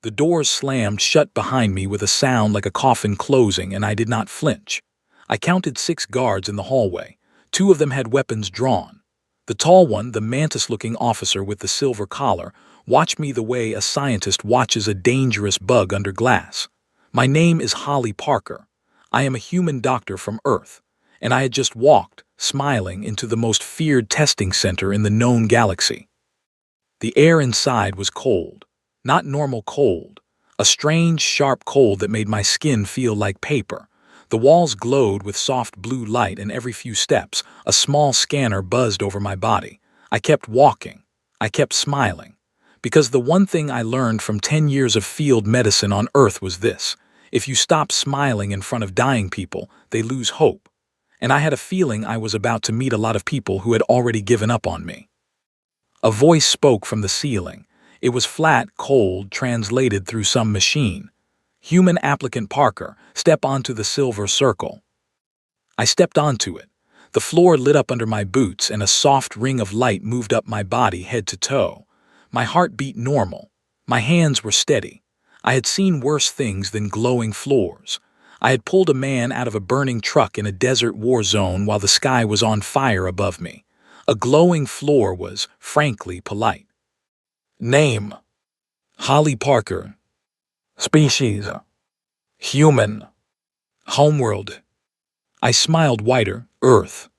The doors slammed shut behind me with a sound like a coffin closing, and I did not flinch. I counted 6 guards in the hallway. 2 of them had weapons drawn. The tall one, the mantis-looking officer with the silver collar, watched me the way a scientist watches a dangerous bug under glass. My name is Holly Parker. I am a human doctor from Earth, and I had just walked, smiling, into the most feared testing center in the known galaxy. The air inside was cold. Not normal cold. A strange, sharp cold that made my skin feel like paper. The walls glowed with soft blue light, and every few steps, a small scanner buzzed over my body. I kept walking. I kept smiling. Because the one thing I learned from 10 years of field medicine on Earth was this: if you stop smiling in front of dying people, they lose hope. And I had a feeling I was about to meet a lot of people who had already given up on me. A voice spoke from the ceiling. It was flat, cold, translated through some machine. "Human applicant Parker, step onto the silver circle." I stepped onto it. The floor lit up under my boots, and a soft ring of light moved up my body head to toe. My heart beat normal. My hands were steady. I had seen worse things than glowing floors. I had pulled a man out of a burning truck in a desert war zone while the sky was on fire above me. A glowing floor was, frankly, polite. Name: Holly Parker. Species: human. Homeworld. I smiled wider. Earth.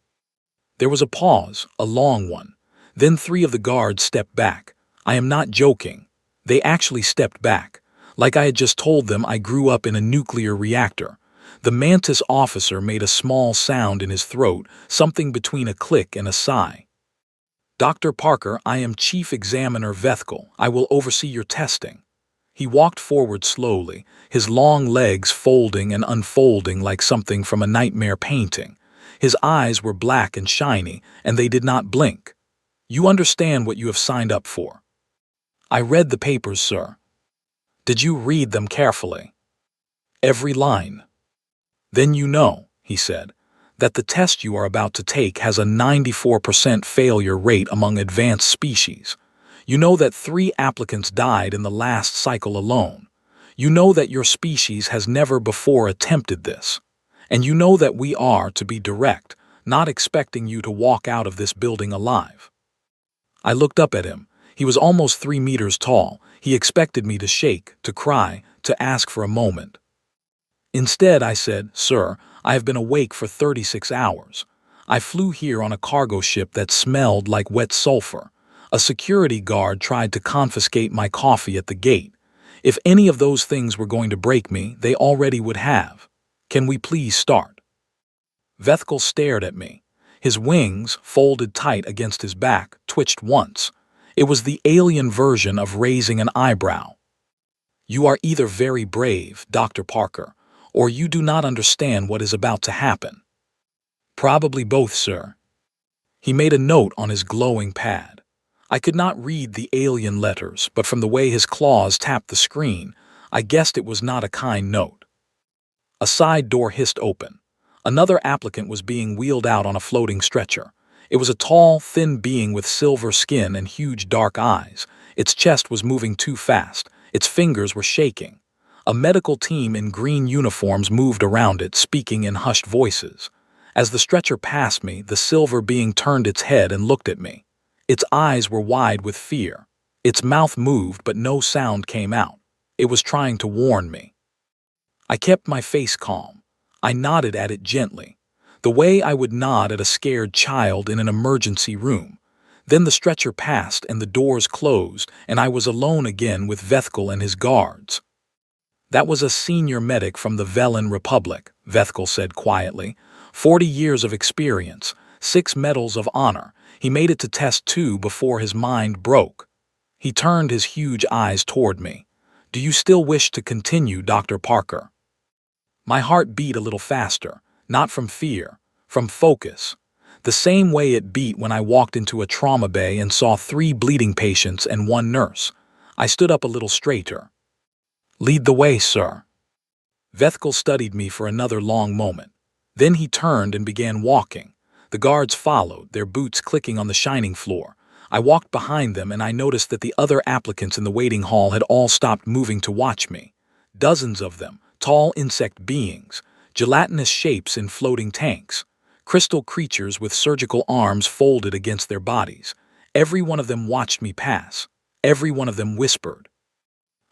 There was a pause, a long one. Then 3 of the guards stepped back. I am not joking. They actually stepped back. Like I had just told them I grew up in a nuclear reactor. The mantis officer made a small sound in his throat, something between a click and a sigh. "Dr. Parker, I am Chief Examiner Vethkel. I will oversee your testing." He walked forward slowly, his long legs folding and unfolding like something from a nightmare painting. His eyes were black and shiny, and they did not blink. "You understand what you have signed up for?" "I read the papers, sir." "Did you read them carefully?" "Every line." "Then you know," he said, "that the test you are about to take has a 94% failure rate among advanced species. You know that 3 applicants died in the last cycle alone. You know that your species has never before attempted this. And you know that we are, to be direct, not expecting you to walk out of this building alive." I looked up at him. He was almost 3 meters tall. He expected me to shake, to cry, to ask for a moment. Instead, I said, "Sir, I have been awake for 36 hours. I flew here on a cargo ship that smelled like wet sulfur. A security guard tried to confiscate my coffee at the gate. If any of those things were going to break me, they already would have. Can we please start?" Vethkel stared at me. His wings, folded tight against his back, twitched once. It was the alien version of raising an eyebrow. "You are either very brave, Dr. Parker, or you do not understand what is about to happen." "Probably both, sir." He made a note on his glowing pad. I could not read the alien letters, but from the way his claws tapped the screen, I guessed it was not a kind note. A side door hissed open. Another applicant was being wheeled out on a floating stretcher. It was a tall, thin being with silver skin and huge dark eyes. Its chest was moving too fast. Its fingers were shaking. A medical team in green uniforms moved around it, speaking in hushed voices. As the stretcher passed me, the silver being turned its head and looked at me. Its eyes were wide with fear. Its mouth moved, but no sound came out. It was trying to warn me. I kept my face calm. I nodded at it gently, the way I would nod at a scared child in an emergency room. Then the stretcher passed and the doors closed, and I was alone again with Vethkel and his guards. "That was a senior medic from the Velen Republic," Vethkel said quietly. 40 years of experience, 6 medals of honor. He made it to test 2 before his mind broke. He turned his huge eyes toward me. "Do you still wish to continue, Dr. Parker?" My heart beat a little faster, not from fear, from focus. The same way it beat when I walked into a trauma bay and saw 3 bleeding patients and 1 nurse. I stood up a little straighter. "Lead the way, sir." Vethkel studied me for another long moment. Then he turned and began walking. The guards followed, their boots clicking on the shining floor. I walked behind them and I noticed that the other applicants in the waiting hall had all stopped moving to watch me. Dozens of them, tall insect beings, gelatinous shapes in floating tanks, crystal creatures with surgical arms folded against their bodies. Every one of them watched me pass. Every one of them whispered.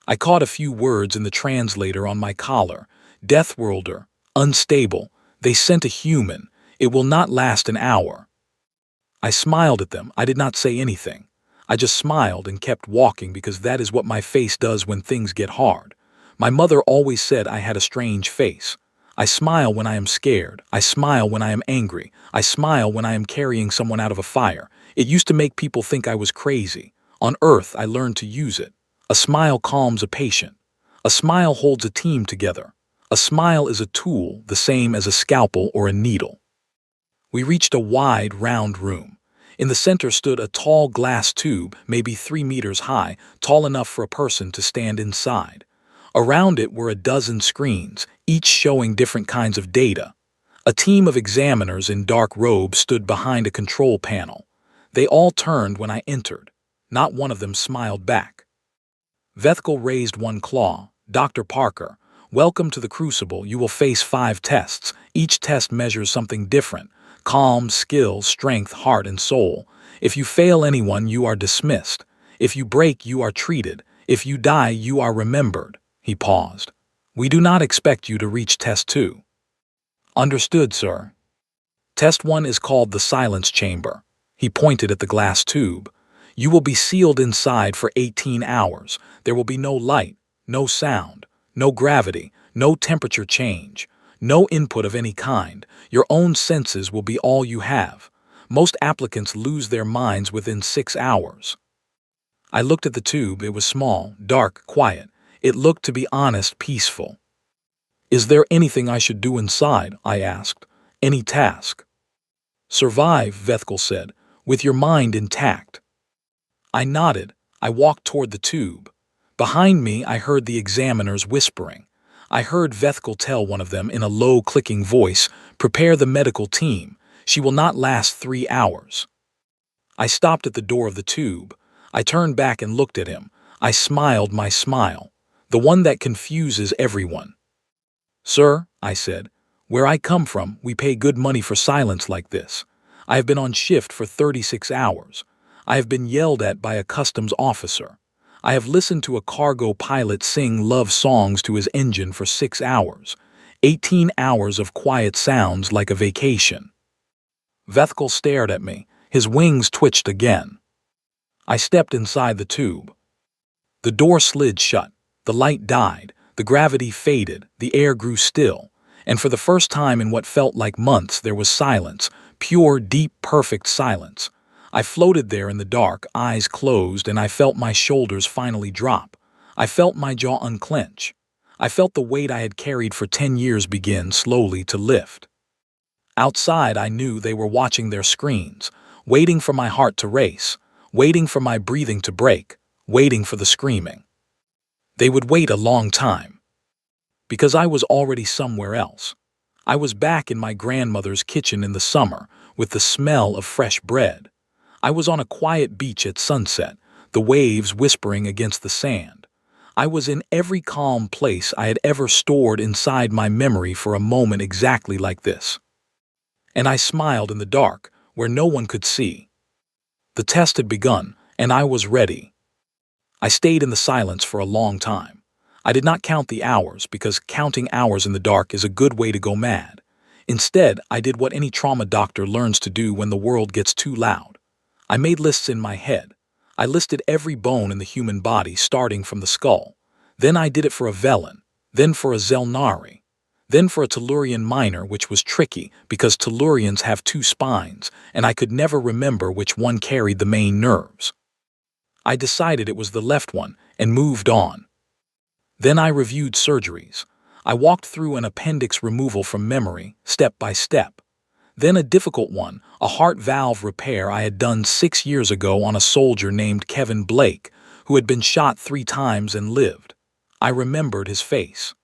I caught a few words in the translator on my collar. Deathworlder, unstable. They sent a human. It will not last an hour. I smiled at them. I did not say anything. I just smiled and kept walking because that is what my face does when things get hard. My mother always said I had a strange face. I smile when I am scared. I smile when I am angry. I smile when I am carrying someone out of a fire. It used to make people think I was crazy. On Earth, I learned to use it. A smile calms a patient. A smile holds a team together. A smile is a tool, the same as a scalpel or a needle. We reached a wide, round room. In the center stood a tall glass tube, maybe 3 meters high, tall enough for a person to stand inside. Around it were a dozen screens, each showing different kinds of data. A team of examiners in dark robes stood behind a control panel. They all turned when I entered. Not one of them smiled back. Vethkel raised one claw. Dr. Parker, welcome to the Crucible. You will face 5 tests. Each test measures something different. Calm, skill, strength, heart, and soul. If you fail anyone, you are dismissed. If you break, you are treated. If you die, you are remembered. He paused. We do not expect you to reach test 2. Understood, sir. Test 1 is called the silence chamber. He pointed at the glass tube. You will be sealed inside for 18 hours. There will be no light, no sound, no gravity, no temperature change, no input of any kind. Your own senses will be all you have. Most applicants lose their minds within 6 hours. I looked at the tube. It was small, dark, quiet. It looked, to be honest, peaceful. Is there anything I should do inside? I asked. Any task? Survive, Vethkel said, with your mind intact. I nodded. I walked toward the tube. Behind me, I heard the examiners whispering. I heard Vethkel tell one of them in a low, clicking voice, prepare the medical team. She will not last 3 hours. I stopped at the door of the tube. I turned back and looked at him. I smiled my smile, the one that confuses everyone. Sir, I said, where I come from, we pay good money for silence like this. I have been on shift for 36 hours. I have been yelled at by a customs officer. I have listened to a cargo pilot sing love songs to his engine for 6 hours. 18 hours of quiet sounds like a vacation. Vethkel stared at me. His wings twitched again. I stepped inside the tube. The door slid shut. The light died. The gravity faded. The air grew still. And for the first time in what felt like months, there was silence. Pure, deep, perfect silence. I floated there in the dark, eyes closed, and I felt my shoulders finally drop. I felt my jaw unclench. I felt the weight I had carried for 10 years begin slowly to lift. Outside, I knew they were watching their screens, waiting for my heart to race, waiting for my breathing to break, waiting for the screaming. They would wait a long time. Because I was already somewhere else. I was back in my grandmother's kitchen in the summer, with the smell of fresh bread. I was on a quiet beach at sunset, the waves whispering against the sand. I was in every calm place I had ever stored inside my memory for a moment exactly like this. And I smiled in the dark, where no one could see. The test had begun, and I was ready. I stayed in the silence for a long time. I did not count the hours, because counting hours in the dark is a good way to go mad. Instead, I did what any trauma doctor learns to do when the world gets too loud. I made lists in my head. I listed every bone in the human body starting from the skull. Then I did it for a Velen, then for a Zelnari, then for a Tellurian minor, which was tricky because Tellurians have 2 spines, and I could never remember which one carried the main nerves. I decided it was the left one and moved on. Then I reviewed surgeries. I walked through an appendix removal from memory, step by step. Then a difficult one, a heart valve repair I had done 6 years ago on a soldier named Kevin Blake, who had been shot 3 times and lived. I remembered his face.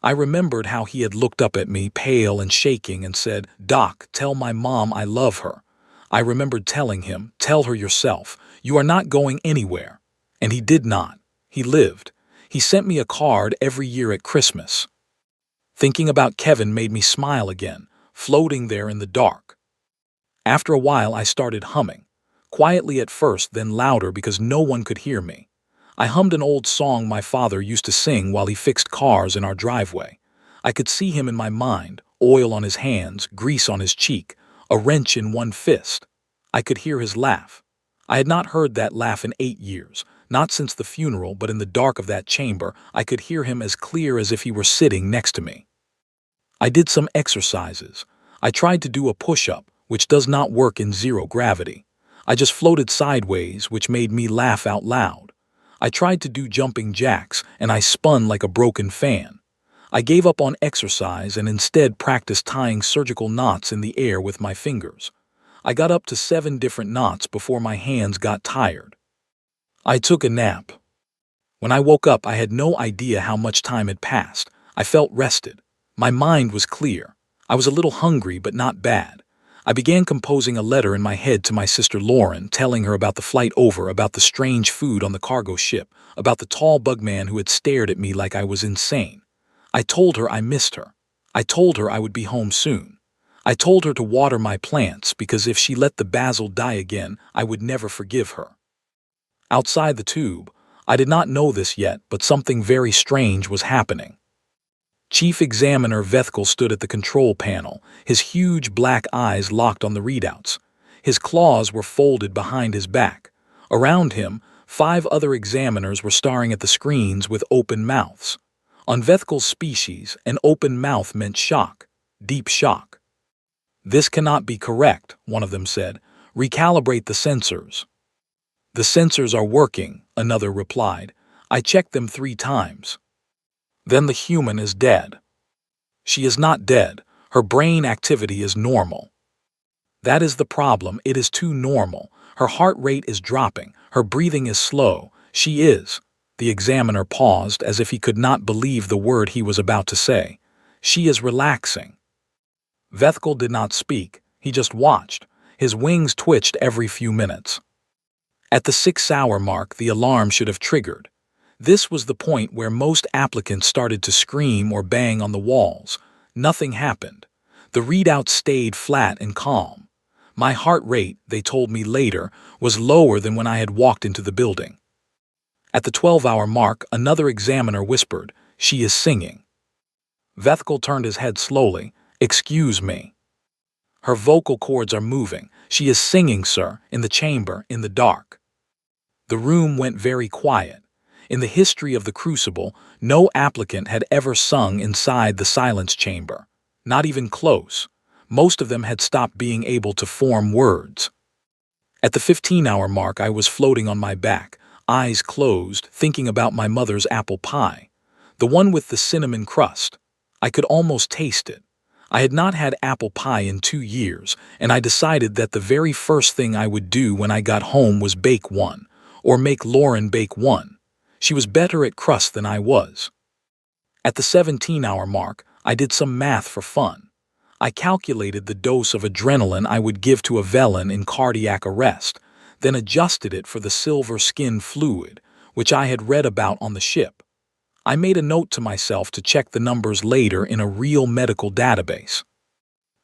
I remembered how he had looked up at me, pale and shaking, and said, "Doc, tell my mom I love her." I remembered telling him, "Tell her yourself. You are not going anywhere." And he did not. He lived. He sent me a card every year at Christmas. Thinking about Kevin made me smile again, floating there in the dark. After a while, I started humming. Quietly at first, then louder because no one could hear me. I hummed an old song my father used to sing while he fixed cars in our driveway. I could see him in my mind, oil on his hands, grease on his cheek, a wrench in one fist. I could hear his laugh. I had not heard that laugh in 8 years, not since the funeral, but in the dark of that chamber, I could hear him as clear as if he were sitting next to me. I did some exercises. I tried to do a push-up, which does not work in zero gravity. I just floated sideways, which made me laugh out loud. I tried to do jumping jacks, and I spun like a broken fan. I gave up on exercise and instead practiced tying surgical knots in the air with my fingers. I got up to 7 different knots before my hands got tired. I took a nap. When I woke up, I had no idea how much time had passed. I felt rested. My mind was clear. I was a little hungry, but not bad. I began composing a letter in my head to my sister Lauren, telling her about the flight over, about the strange food on the cargo ship, about the tall bugman who had stared at me like I was insane. I told her I missed her. I told her I would be home soon. I told her to water my plants because if she let the basil die again, I would never forgive her. Outside the tube, I did not know this yet, but something very strange was happening. Chief Examiner Vethkel stood at the control panel, his huge black eyes locked on the readouts. His claws were folded behind his back. Around him, 5 other examiners were staring at the screens with open mouths. On Vethkel's species, an open mouth meant shock, deep shock. "This cannot be correct," one of them said. "Recalibrate the sensors." "The sensors are working," another replied. "I checked them 3 times. Then the human is dead." "She is not dead. Her brain activity is normal." "That is the problem. It is too normal. Her heart rate is dropping. Her breathing is slow. She is—" The examiner paused as if he could not believe the word he was about to say. "She is relaxing." Vethkel did not speak. He just watched. His wings twitched every few minutes. At the 6-hour mark, the alarm should have triggered. This was the point where most applicants started to scream or bang on the walls. Nothing happened. The readout stayed flat and calm. My heart rate, they told me later, was lower than when I had walked into the building. At the 12-hour mark, another examiner whispered, "She is singing." Vethkel turned his head slowly. "Excuse me." "Her vocal cords are moving. She is singing, sir, in the chamber, in the dark." The room went very quiet. In the history of the Crucible, no applicant had ever sung inside the silence chamber. Not even close. Most of them had stopped being able to form words. At the 15-hour mark, I was floating on my back, eyes closed, thinking about my mother's apple pie. The one with the cinnamon crust. I could almost taste it. I had not had apple pie in 2 years, and I decided that the very first thing I would do when I got home was bake one, or make Lauren bake one. She was better at crust than I was. At the 17-hour mark, I did some math for fun. I calculated the dose of adrenaline I would give to a Velen in cardiac arrest, then adjusted it for the silver skin fluid, which I had read about on the ship. I made a note to myself to check the numbers later in a real medical database.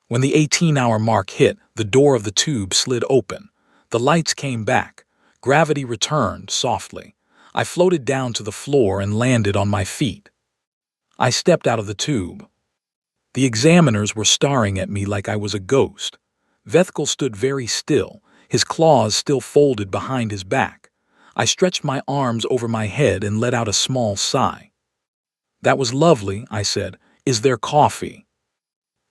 When the 18-hour mark hit, the door of the tube slid open. The lights came back. Gravity returned softly. I floated down to the floor and landed on my feet. I stepped out of the tube. The examiners were staring at me like I was a ghost. Vethkel stood very still, his claws still folded behind his back. I stretched my arms over my head and let out a small sigh. "That was lovely," I said. "Is there coffee?"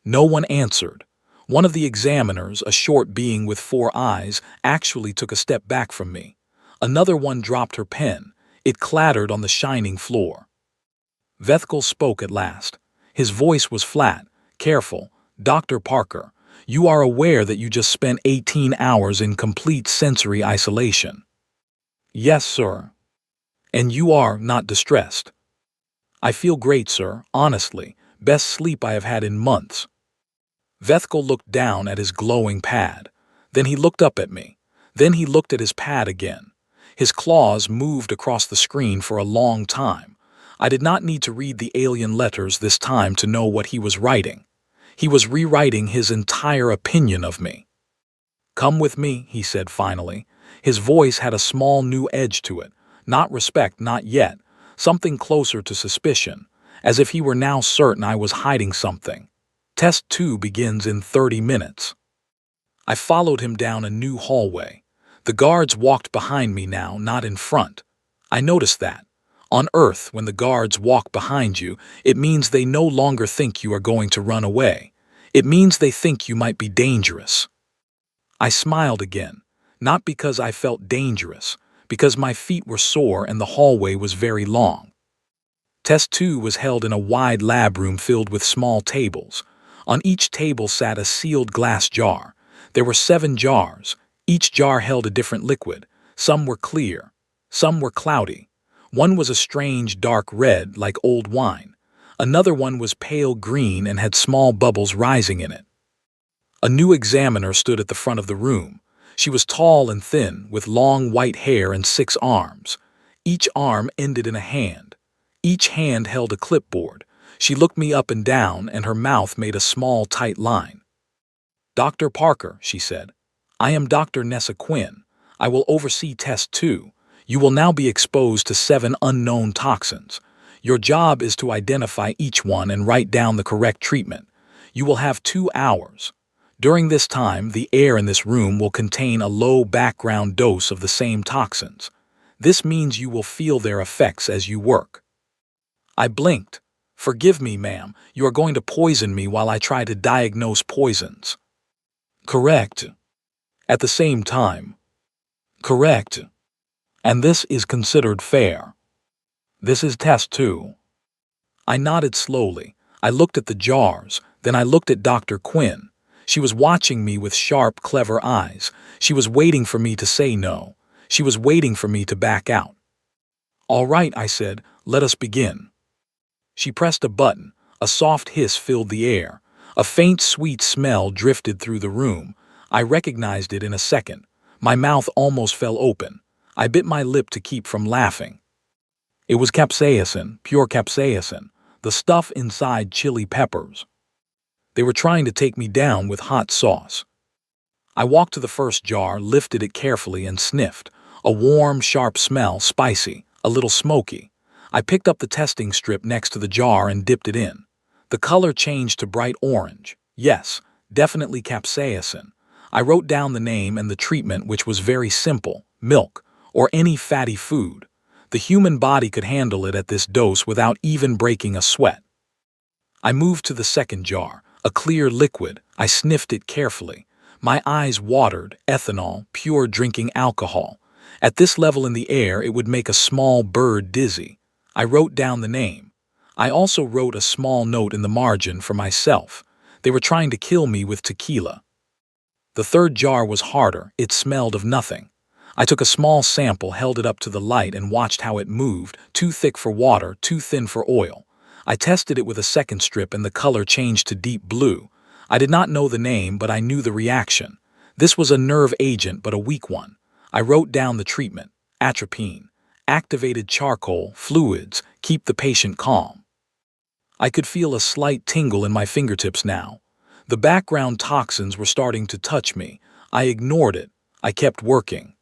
No one answered. One of the examiners, a short being with 4 eyes, actually took a step back from me. Another one dropped her pen. It clattered on the shining floor. Vethkel spoke at last. His voice was flat, careful. "Dr. Parker, you are aware that you just spent 18 hours in complete sensory isolation?" "Yes, sir." "And you are not distressed?" "I feel great, sir, honestly. Best sleep I have had in months." Vethkel looked down at his glowing pad. Then he looked up at me. Then he looked at his pad again. His claws moved across the screen for a long time. I did not need to read the alien letters this time to know what he was writing. He was rewriting his entire opinion of me. "Come with me," he said finally. His voice had a small new edge to it. Not respect, not yet. Something closer to suspicion, as if he were now certain I was hiding something. "Test 2 begins in 30 minutes. I followed him down a new hallway. The guards walked behind me now, not in front. I noticed that. On Earth, when the guards walk behind you, it means they no longer think you are going to run away. It means they think you might be dangerous. I smiled again, not because I felt dangerous, because my feet were sore and the hallway was very long. Test 2 was held in a wide lab room filled with small tables. On each table sat a sealed glass jar. There were 7 jars. Each jar held a different liquid. Some were clear. Some were cloudy. One was a strange dark red like old wine. Another one was pale green and had small bubbles rising in it. A new examiner stood at the front of the room. She was tall and thin, with long white hair and 6 arms. Each arm ended in a hand. Each hand held a clipboard. She looked me up and down, and her mouth made a small, tight line. "Dr. Parker," she said, "I am Dr. Nessa Quinn. I will oversee Test 2. You will now be exposed to 7 unknown toxins. Your job is to identify each one and write down the correct treatment. You will have 2 hours. During this time, the air in this room will contain a low background dose of the same toxins. This means you will feel their effects as you work." I blinked. "Forgive me, ma'am. You are going to poison me while I try to diagnose poisons." "Correct. At the same time." "Correct. And this is considered fair. This is Test 2. I nodded slowly. I looked at the jars. Then I looked at Dr. Quinn. She was watching me with sharp, clever eyes. She was waiting for me to say no. She was waiting for me to back out. "All right," I said. "Let us begin." She pressed a button. A soft hiss filled the air. A faint, sweet smell drifted through the room. I recognized it in a second. My mouth almost fell open. I bit my lip to keep from laughing. It was capsaicin, pure capsaicin, the stuff inside chili peppers. They were trying to take me down with hot sauce. I walked to the first jar, lifted it carefully, and sniffed. A warm, sharp smell, spicy, a little smoky. I picked up the testing strip next to the jar and dipped it in. The color changed to bright orange. Yes, definitely capsaicin. I wrote down the name and the treatment, which was very simple: milk, or any fatty food. The human body could handle it at this dose without even breaking a sweat. I moved to the second jar, a clear liquid. I sniffed it carefully. My eyes watered. Ethanol, pure drinking alcohol. At this level in the air, it would make a small bird dizzy. I wrote down the name. I also wrote a small note in the margin for myself. They were trying to kill me with tequila. The third jar was harder. It smelled of nothing. I took a small sample, held it up to the light, and watched how it moved, too thick for water, too thin for oil. I tested it with a second strip and the color changed to deep blue. I did not know the name, but I knew the reaction. This was a nerve agent, but a weak one. I wrote down the treatment: atropine, activated charcoal, fluids, keep the patient calm. I could feel a slight tingle in my fingertips now. The background toxins were starting to touch me. I ignored it. I kept working.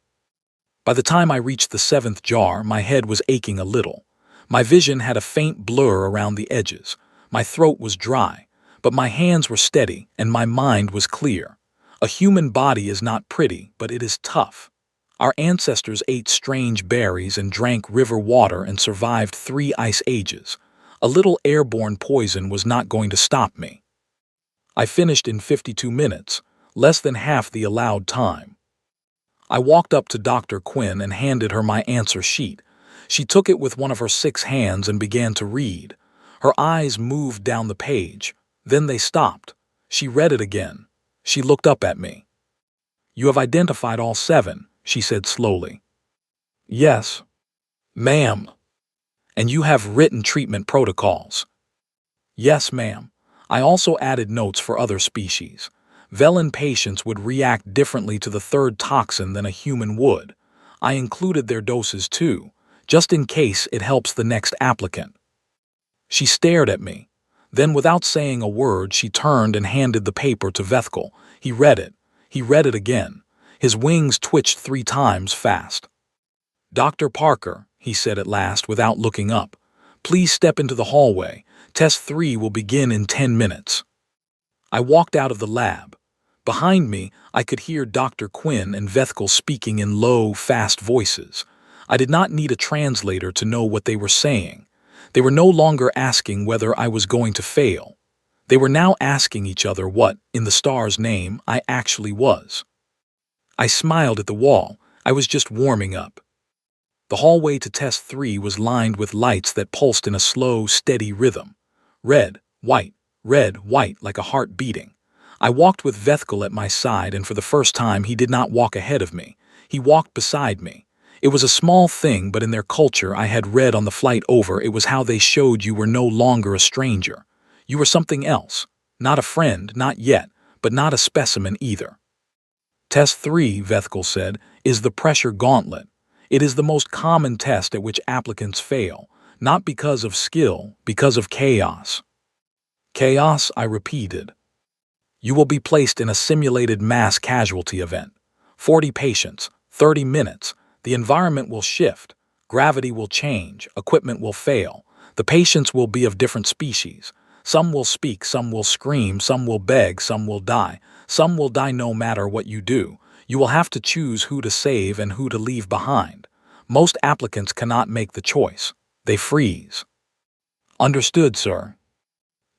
By the time I reached the 7th jar, my head was aching a little. My vision had a faint blur around the edges. My throat was dry, but my hands were steady and my mind was clear. A human body is not pretty, but it is tough. Our ancestors ate strange berries and drank river water and survived 3 ice ages. A little airborne poison was not going to stop me. I finished in 52 minutes, less than half the allowed time. I walked up to Dr. Quinn and handed her my answer sheet. She took it with one of her 6 hands and began to read. Her eyes moved down the page. Then they stopped. She read it again. She looked up at me. "You have identified all 7, she said slowly. "Yes, ma'am." "And you have written treatment protocols?" "Yes, ma'am. I also added notes for other species. Velen patients would react differently to the third toxin than a human would. I included their doses too, just in case it helps the next applicant. She stared at me. Then, without saying a word, she turned and handed the paper to Vethkel. He read it. He read it again. His wings twitched 3 times fast. "Dr. Parker," he said at last without looking up, "please step into the hallway. Test 3 will begin in 10 minutes." I walked out of the lab. Behind me, I could hear Dr. Quinn and Vethkel speaking in low, fast voices. I did not need a translator to know what they were saying. They were no longer asking whether I was going to fail. They were now asking each other what, in the star's name, I actually was. I smiled at the wall. I was just warming up. The hallway to test 3 was lined with lights that pulsed in a slow, steady rhythm. Red, white, like a heart beating. I walked with Vethkel at my side, and for the first time he did not walk ahead of me. He walked beside me. It was a small thing, but in their culture I had read on the flight over, it was how they showed you were no longer a stranger. You were something else. Not a friend, not yet, but not a specimen either. Test 3, Vethkel said, is the pressure gauntlet. It is the most common test at which applicants fail, not because of skill, because of chaos. Chaos, I repeated. You will be placed in a simulated mass casualty event. 40 patients, 30 minutes. The environment will shift. Gravity will change. Equipment will fail. The patients will be of different species. Some will speak, some will scream, some will beg, some will die. Some will die no matter what you do. You will have to choose who to save and who to leave behind. Most applicants cannot make the choice. They freeze. Understood, sir.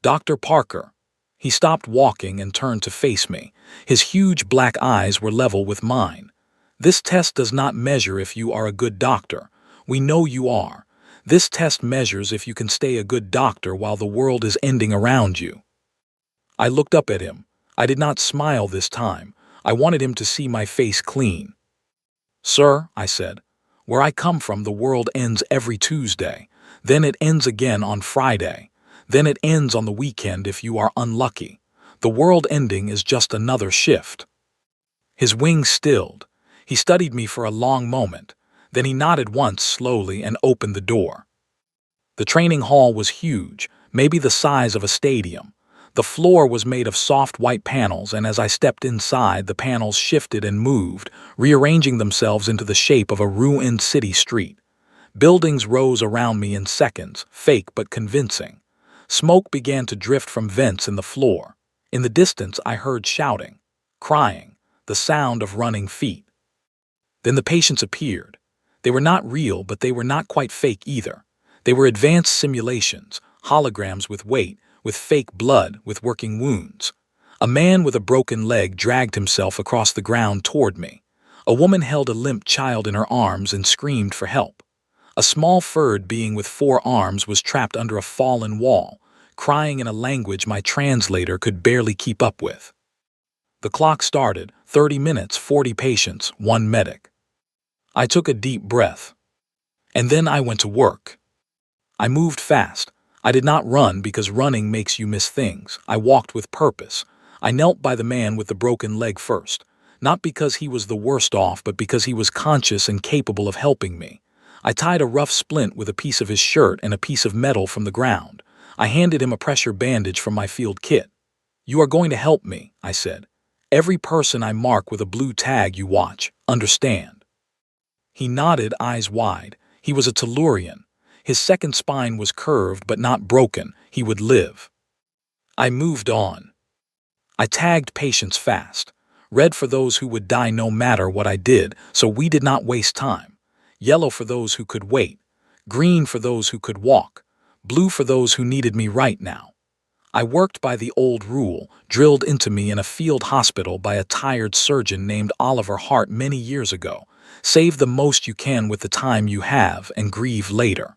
Dr. Parker. He stopped walking and turned to face me. His huge black eyes were level with mine. This test does not measure if you are a good doctor. We know you are. This test measures if you can stay a good doctor while the world is ending around you. I looked up at him. I did not smile this time. I wanted him to see my face clean. Sir, I said, where I come from, the world ends every Tuesday. Then it ends again on Friday. Then it ends on the weekend if you are unlucky. The world ending is just another shift. His wings stilled. He studied me for a long moment. Then he nodded once slowly and opened the door. The training hall was huge, maybe the size of a stadium. The floor was made of soft white panels, and as I stepped inside, the panels shifted and moved, rearranging themselves into the shape of a ruined city street. Buildings rose around me in seconds, fake but convincing. Smoke began to drift from vents in the floor. In the distance, I heard shouting, crying, the sound of running feet. Then the patients appeared. They were not real, but they were not quite fake either. They were advanced simulations, holograms with weight, with fake blood, with working wounds. A man with a broken leg dragged himself across the ground toward me. A woman held a limp child in her arms and screamed for help. A small furred being with 4 arms was trapped under a fallen wall, crying in a language my translator could barely keep up with. The clock started, 30 minutes, 40 patients, 1 medic. I took a deep breath. And then I went to work. I moved fast. I did not run because running makes you miss things. I walked with purpose. I knelt by the man with the broken leg first, not because he was the worst off, but because he was conscious and capable of helping me. I tied a rough splint with a piece of his shirt and a piece of metal from the ground. I handed him a pressure bandage from my field kit. You are going to help me, I said. Every person I mark with a blue tag you watch, understand? He nodded, eyes wide. He was a Tellurian. His second spine was curved but not broken. He would live. I moved on. I tagged patients fast. Red for those who would die no matter what I did, so we did not waste time. Yellow for those who could wait. Green for those who could walk. Blue for those who needed me right now. I worked by the old rule, drilled into me in a field hospital by a tired surgeon named Oliver Hart many years ago. Save the most you can with the time you have and grieve later.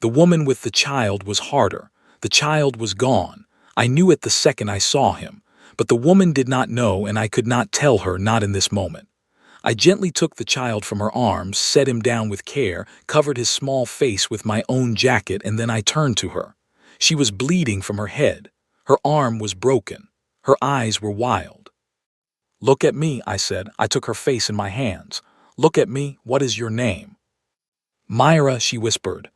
The woman with the child was harder. The child was gone. I knew it the second I saw him, but the woman did not know, and I could not tell her, not in this moment. I gently took the child from her arms, set him down with care, covered his small face with my own jacket, and then I turned to her. She was bleeding from her head. Her arm was broken. Her eyes were wild. "Look at me," I said. I took her face in my hands. "Look at me. What is your name?" "Myra," she whispered.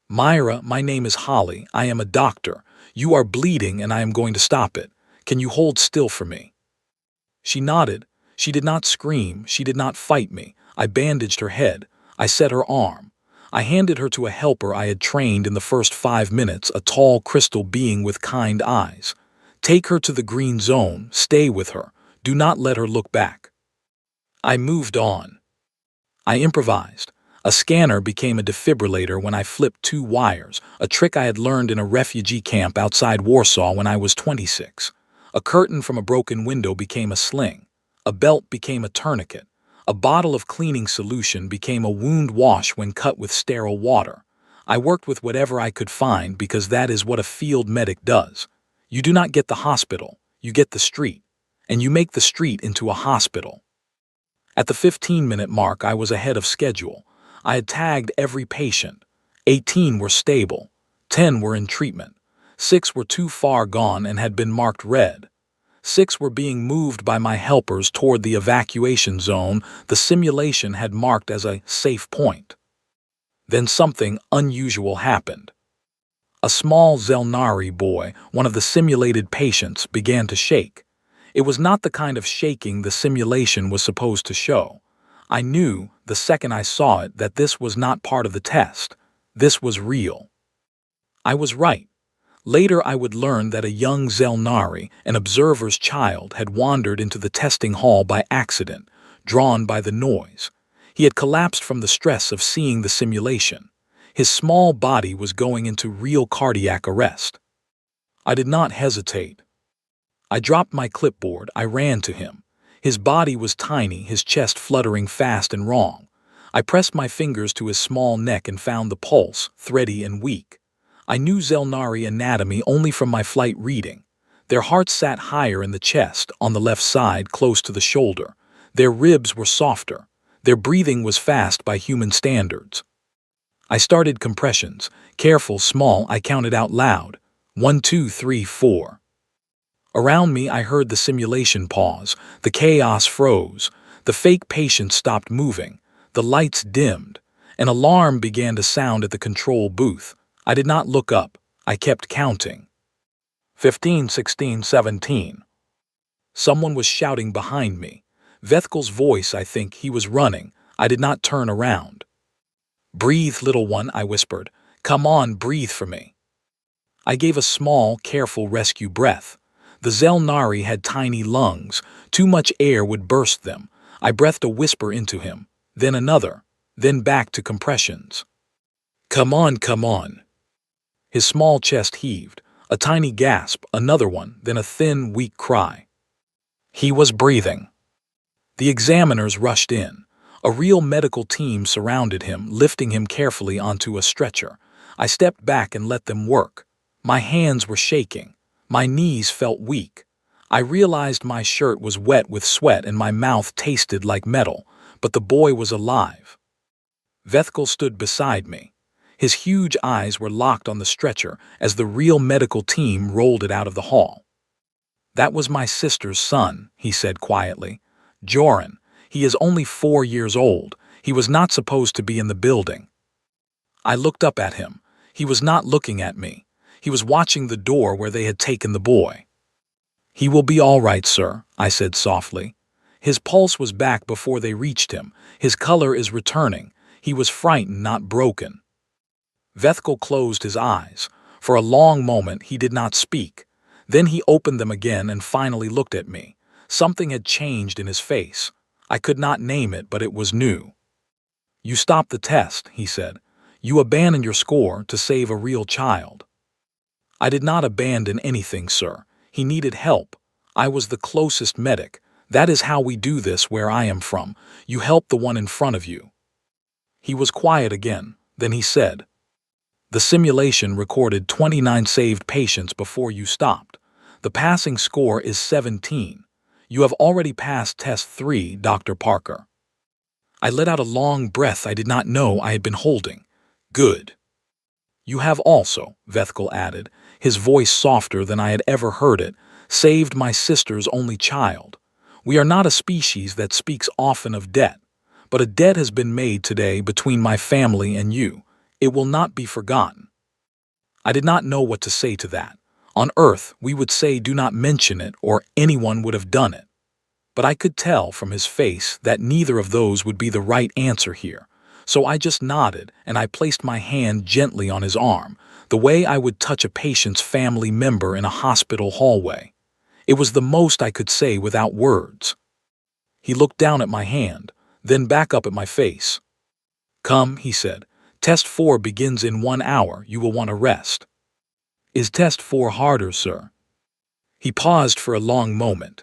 "Myra, my name is Holly. I am a doctor. You are bleeding and I am going to stop it. Can you hold still for me?" She nodded. She did not scream. She did not fight me. I bandaged her head. I set her arm. I handed her to a helper I had trained in the first 5 minutes, a tall crystal being with kind eyes. "Take her to the green zone. Stay with her. Do not let her look back." I moved on. I improvised. A scanner became a defibrillator when I flipped 2 wires, a trick I had learned in a refugee camp outside Warsaw when I was 26. A curtain from a broken window became a sling. A belt became a tourniquet. A bottle of cleaning solution became a wound wash when cut with sterile water. I worked with whatever I could find because that is what a field medic does. You do not get the hospital, you get the street, and you make the street into a hospital. At the 15-minute mark, I was ahead of schedule. I had tagged every patient. 18 were stable. 10 were in treatment. 6 were too far gone and had been marked red. 6 were being moved by my helpers toward the evacuation zone the simulation had marked as a safe point. Then something unusual happened. A small Zelnari boy, one of the simulated patients, began to shake. It was not the kind of shaking the simulation was supposed to show. I knew, the second I saw it, that this was not part of the test. This was real. I was right. Later I would learn that a young Zelnari, an observer's child, had wandered into the testing hall by accident, drawn by the noise. He had collapsed from the stress of seeing the simulation. His small body was going into real cardiac arrest. I did not hesitate. I dropped my clipboard. I ran to him. His body was tiny, his chest fluttering fast and wrong. I pressed my fingers to his small neck and found the pulse, thready and weak. I knew Zelnari anatomy only from my flight reading. Their hearts sat higher in the chest, on the left side, close to the shoulder. Their ribs were softer. Their breathing was fast by human standards. I started compressions. Careful, small, I counted out loud. 1, 2, 3, 4. Around me, I heard the simulation pause. The chaos froze. The fake patient stopped moving. The lights dimmed. An alarm began to sound at the control booth. I did not look up. I kept counting. 15, 16, 17. Someone was shouting behind me. Vethkel's voice, I think. He was running. I did not turn around. "Breathe, little one," I whispered. "Come on, breathe for me." I gave a small, careful rescue breath. The Zelnari had tiny lungs. Too much air would burst them. I breathed a whisper into him, then another, then back to compressions. "Come on, come on." His small chest heaved. A tiny gasp, another one, then a thin, weak cry. He was breathing. The examiners rushed in. A real medical team surrounded him, lifting him carefully onto a stretcher. I stepped back and let them work. My hands were shaking. My knees felt weak. I realized my shirt was wet with sweat and my mouth tasted like metal, but the boy was alive. Vethkel stood beside me. His huge eyes were locked on the stretcher as the real medical team rolled it out of the hall. "That was my sister's son," he said quietly. "Joran. He is only 4 years old. He was not supposed to be in the building." I looked up at him. He was not looking at me. He was watching the door where they had taken the boy. "He will be all right, sir," I said softly. His pulse was back before they reached him. His color is returning. He was frightened, not broken. Vethkel closed his eyes. For a long moment he did not speak. Then he opened them again and finally looked at me. Something had changed in his face. I could not name it, but it was new. "You stopped the test," he said. "You abandoned your score to save a real child." "I did not abandon anything, sir. He needed help. I was the closest medic. That is how we do this where I am from. You help the one in front of you." He was quiet again. Then he said, "The simulation recorded 29 saved patients before you stopped. The passing score is 17. You have already passed test 3, Dr. Parker." I let out a long breath I did not know I had been holding. "Good." "You have also," Vethkel added, his voice softer than I had ever heard it, Saved my sister's only child. We are not a species that speaks often of debt, but a debt has been made today between my family and you. It will not be forgotten." I did not know what to say to that. On Earth, we would say do not mention it or anyone would have done it. But I could tell from his face that neither of those would be the right answer here. So I just nodded and I placed my hand gently on his arm, the way I would touch a patient's family member in a hospital hallway. It was the most I could say without words. He looked down at my hand, then back up at my face. "Come," he said. "Test 4 begins in 1 hour. You will want to rest." "Is test 4 harder, sir?" He paused for a long moment.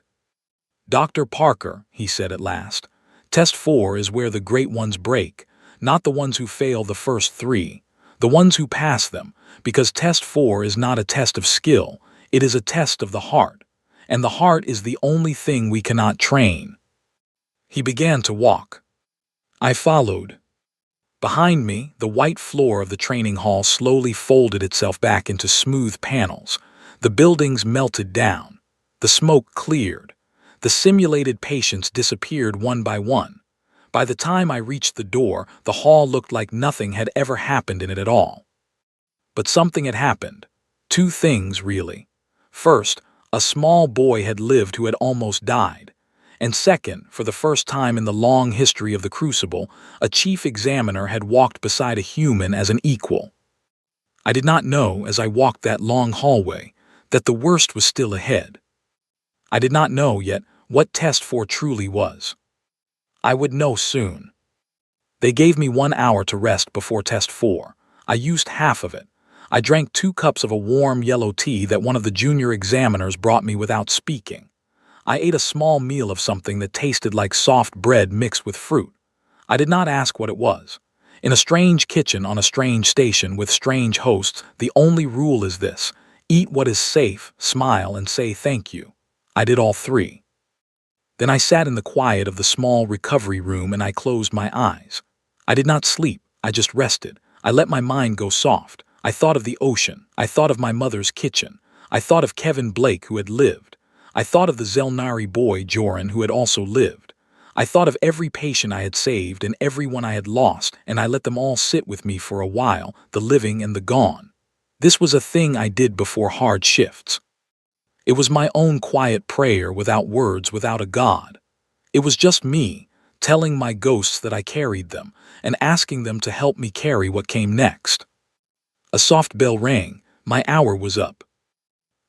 "Dr. Parker," he said at last, "test 4 is where the great ones break, not the ones who fail the first 3, the ones who pass them, because test 4 is not a test of skill, it is a test of the heart, and the heart is the only thing we cannot train." He began to walk. I followed. Behind me, the white floor of the training hall slowly folded itself back into smooth panels. The buildings melted down. The smoke cleared. The simulated patients disappeared one by one. By the time I reached the door, the hall looked like nothing had ever happened in it at all. But something had happened. 2 things, really. First, a small boy had lived who had almost died. And second, for the first time in the long history of the Crucible, a chief examiner had walked beside a human as an equal. I did not know, as I walked that long hallway, that the worst was still ahead. I did not know yet what test 4 truly was. I would know soon. They gave me 1 hour to rest before test 4. I used half of it. I drank 2 cups of a warm yellow tea that one of the junior examiners brought me without speaking. I ate a small meal of something that tasted like soft bread mixed with fruit. I did not ask what it was. In a strange kitchen on a strange station with strange hosts, the only rule is this: eat what is safe, smile, and say thank you. I did all 3. Then I sat in the quiet of the small recovery room and I closed my eyes. I did not sleep, I just rested. I let my mind go soft. I thought of the ocean. I thought of my mother's kitchen. I thought of Kevin Blake, who had lived. I thought of the Zelnari boy, Joran, who had also lived. I thought of every patient I had saved and everyone I had lost, and I let them all sit with me for a while, the living and the gone. This was a thing I did before hard shifts. It was my own quiet prayer without words, without a God. It was just me, telling my ghosts that I carried them, and asking them to help me carry what came next. A soft bell rang. My hour was up.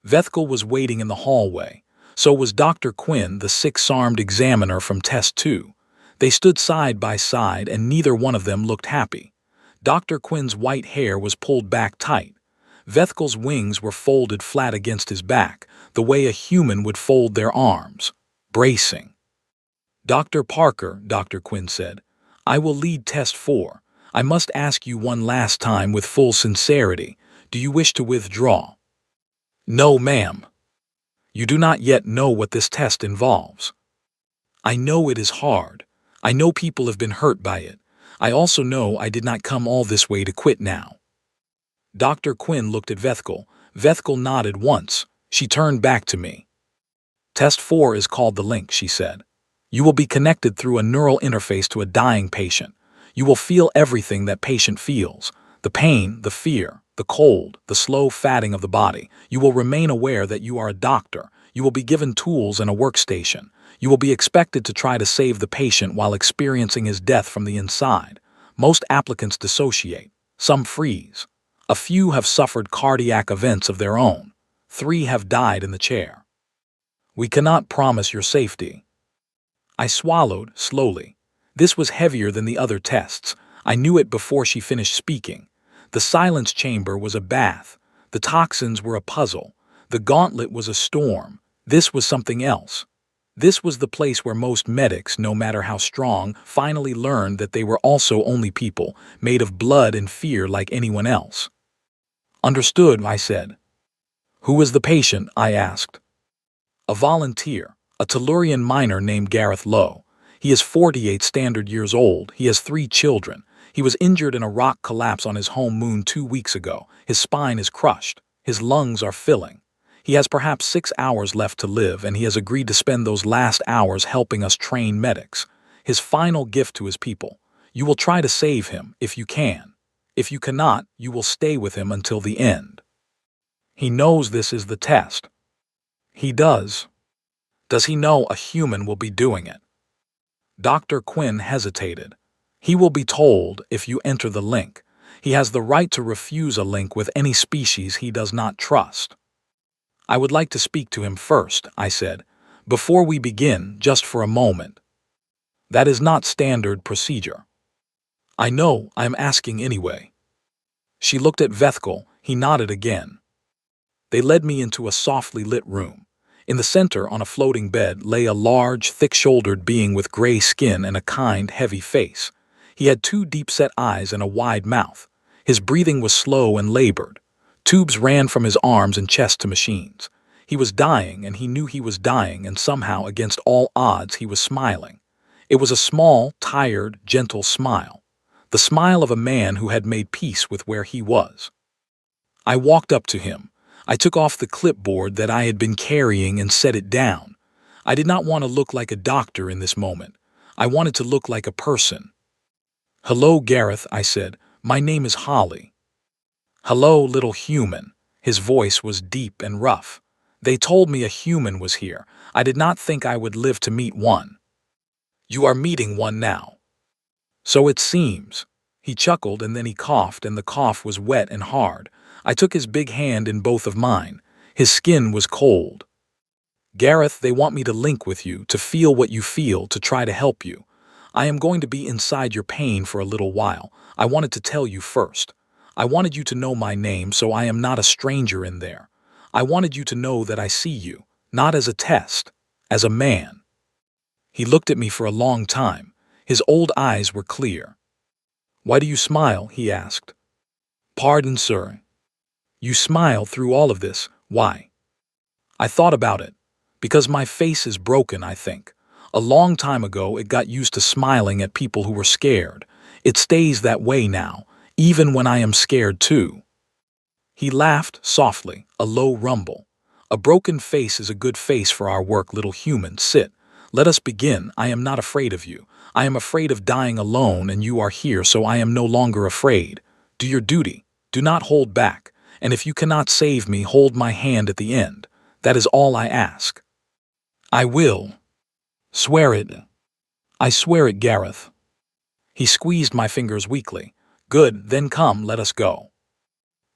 Vethkel was waiting in the hallway. So was Dr. Quinn, the 6-armed examiner from Test 2. They stood side by side, and neither one of them looked happy. Dr. Quinn's white hair was pulled back tight. Vethkel's wings were folded flat against his back, the way a human would fold their arms, bracing. "Dr. Parker," Dr. Quinn said, "I will lead Test 4. I must ask you one last time with full sincerity. Do you wish to withdraw?" "No, ma'am. You do not yet know what this test involves." "I know it is hard. I know people have been hurt by it. I also know I did not come all this way to quit now." Dr. Quinn looked at Vethkel. Vethkel nodded once. She turned back to me. "Test 4 is called the link," she said. "You will be connected through a neural interface to a dying patient. You will feel everything that patient feels. The pain, the fear, the cold, the slow fatting of the body. You will remain aware that you are a doctor. You will be given tools and a workstation. You will be expected to try to save the patient while experiencing his death from the inside. Most applicants dissociate. Some freeze. A few have suffered cardiac events of their own. 3 have died in the chair. We cannot promise your safety." I swallowed, slowly. This was heavier than the other tests. I knew it before she finished speaking. The silence chamber was a bath. The toxins were a puzzle. The gauntlet was a storm. This was something else. This was the place where most medics, no matter how strong, finally learned that they were also only people, made of blood and fear like anyone else. "Understood," I said. "Who was the patient?" I asked. "A volunteer, a Tellurian miner named Gareth Lowe. He is 48 standard years old. He has 3 children. He was injured in a rock collapse on his home moon 2 weeks ago. His spine is crushed. His lungs are filling. He has perhaps 6 hours left to live, and he has agreed to spend those last hours helping us train medics. His final gift to his people. You will try to save him if you can. If you cannot, you will stay with him until the end. He knows this is the test. He does. Does he know a human will be doing it? Dr. Quinn hesitated. He will be told if you enter the link. He has the right to refuse a link with any species he does not trust. I would like to speak to him first, I said, before we begin, just for a moment. That is not standard procedure. I know, I am asking anyway. She looked at Vethkel. He nodded again. They led me into a softly lit room. In the center, on a floating bed, lay a large, thick-shouldered being with gray skin and a kind, heavy face. He had 2 deep-set eyes and a wide mouth. His breathing was slow and labored. Tubes ran from his arms and chest to machines. He was dying, and he knew he was dying, and somehow, against all odds, he was smiling. It was a small, tired, gentle smile. The smile of a man who had made peace with where he was. I walked up to him. I took off the clipboard that I had been carrying and set it down. I did not want to look like a doctor in this moment. I wanted to look like a person. "Hello, Gareth," I said. "My name is Holly." "Hello, little human." His voice was deep and rough. They told me a human was here. I did not think I would live to meet one. You are meeting one now. So it seems. He chuckled, and then he coughed, and the cough was wet and hard. I took his big hand in both of mine. His skin was cold. "Gareth, they want me to link with you, to feel what you feel, to try to help you. I am going to be inside your pain for a little while. I wanted to tell you first. I wanted you to know my name, so I am not a stranger in there. I wanted you to know that I see you, not as a test, as a man." He looked at me for a long time. His old eyes were clear. "Why do you smile?" he asked. "Pardon, sir. You smile through all of this. Why?" I thought about it. Because my face is broken, I think. A long time ago, it got used to smiling at people who were scared. It stays that way now, even when I am scared too. He laughed softly, a low rumble. "A broken face is a good face for our work, little human. Sit. Let us begin. I am not afraid of you. I am afraid of dying alone, and you are here, so I am no longer afraid. Do your duty. Do not hold back. And if you cannot save me, hold my hand at the end. That is all I ask." "I will." "Swear it." "I swear it, Gareth." He squeezed my fingers weakly. "Good, then come, let us go."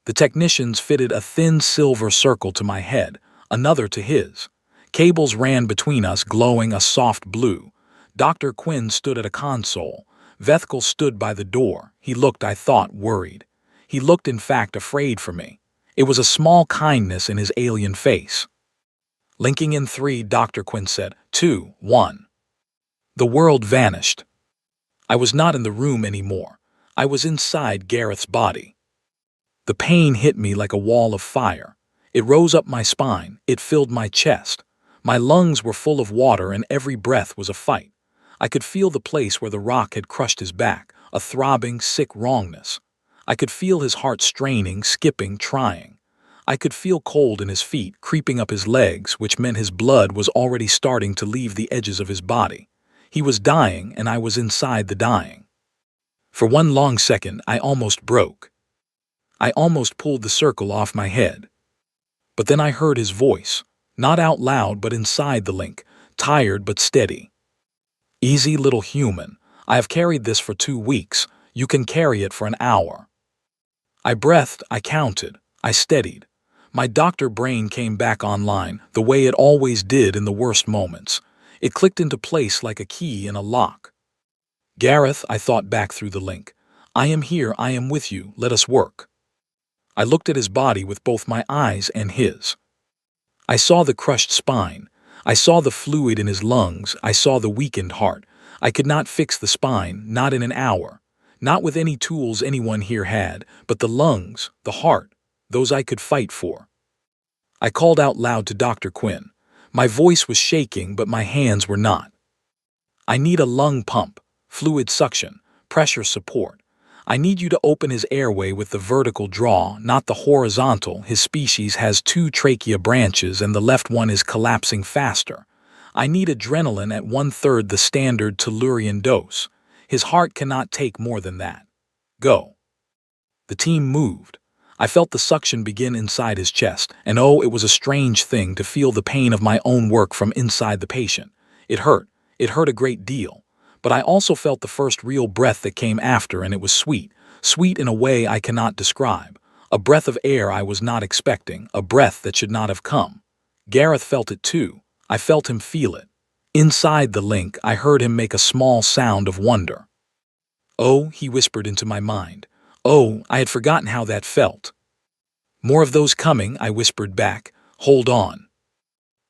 The technicians fitted a thin silver circle to my head, another to his. Cables ran between us, glowing a soft blue. Dr. Quinn stood at a console. Vethkel stood by the door. He looked, I thought, worried. He looked, in fact, afraid for me. It was a small kindness in his alien face. "Linking in 3, Dr. Quinn said. 2, 1. The world vanished. I was not in the room anymore. I was inside Gareth's body. The pain hit me like a wall of fire. It rose up my spine. It filled my chest. My lungs were full of water, and every breath was a fight. I could feel the place where the rock had crushed his back, a throbbing, sick wrongness. I could feel his heart straining, skipping, trying. I could feel cold in his feet, creeping up his legs, which meant his blood was already starting to leave the edges of his body. He was dying, and I was inside the dying. For one long second, I almost broke. I almost pulled the circle off my head. But then I heard his voice, not out loud but inside the link, tired but steady. "Easy, little human. I have carried this for 2 weeks. You can carry it for an hour." I breathed, I counted, I steadied. My doctor brain came back online, the way it always did in the worst moments. It clicked into place like a key in a lock. "Gareth," I thought back through the link. "I am here, I am with you, let us work." I looked at his body with both my eyes and his. I saw the crushed spine. I saw the fluid in his lungs. I saw the weakened heart. I could not fix the spine, not in an hour. Not with any tools anyone here had, but the lungs, the heart, those I could fight for. I called out loud to Dr. Quinn. My voice was shaking, but my hands were not. "I need a lung pump, fluid suction, pressure support. I need you to open his airway with the vertical draw, not the horizontal. His species has two trachea branches and the left one is collapsing faster. I need adrenaline at 1/3 the standard tellurian dose. His heart cannot take more than that. Go. The team moved. I felt the suction begin inside his chest, and oh, it was a strange thing to feel the pain of my own work from inside the patient. It hurt. It hurt a great deal. But I also felt the first real breath that came after, and it was sweet. Sweet in a way I cannot describe. A breath of air I was not expecting, a breath that should not have come. Gareth felt it too. I felt him feel it. Inside the link, I heard him make a small sound of wonder. Oh, he whispered into my mind. Oh, I had forgotten how that felt. More of those coming, I whispered back. Hold on.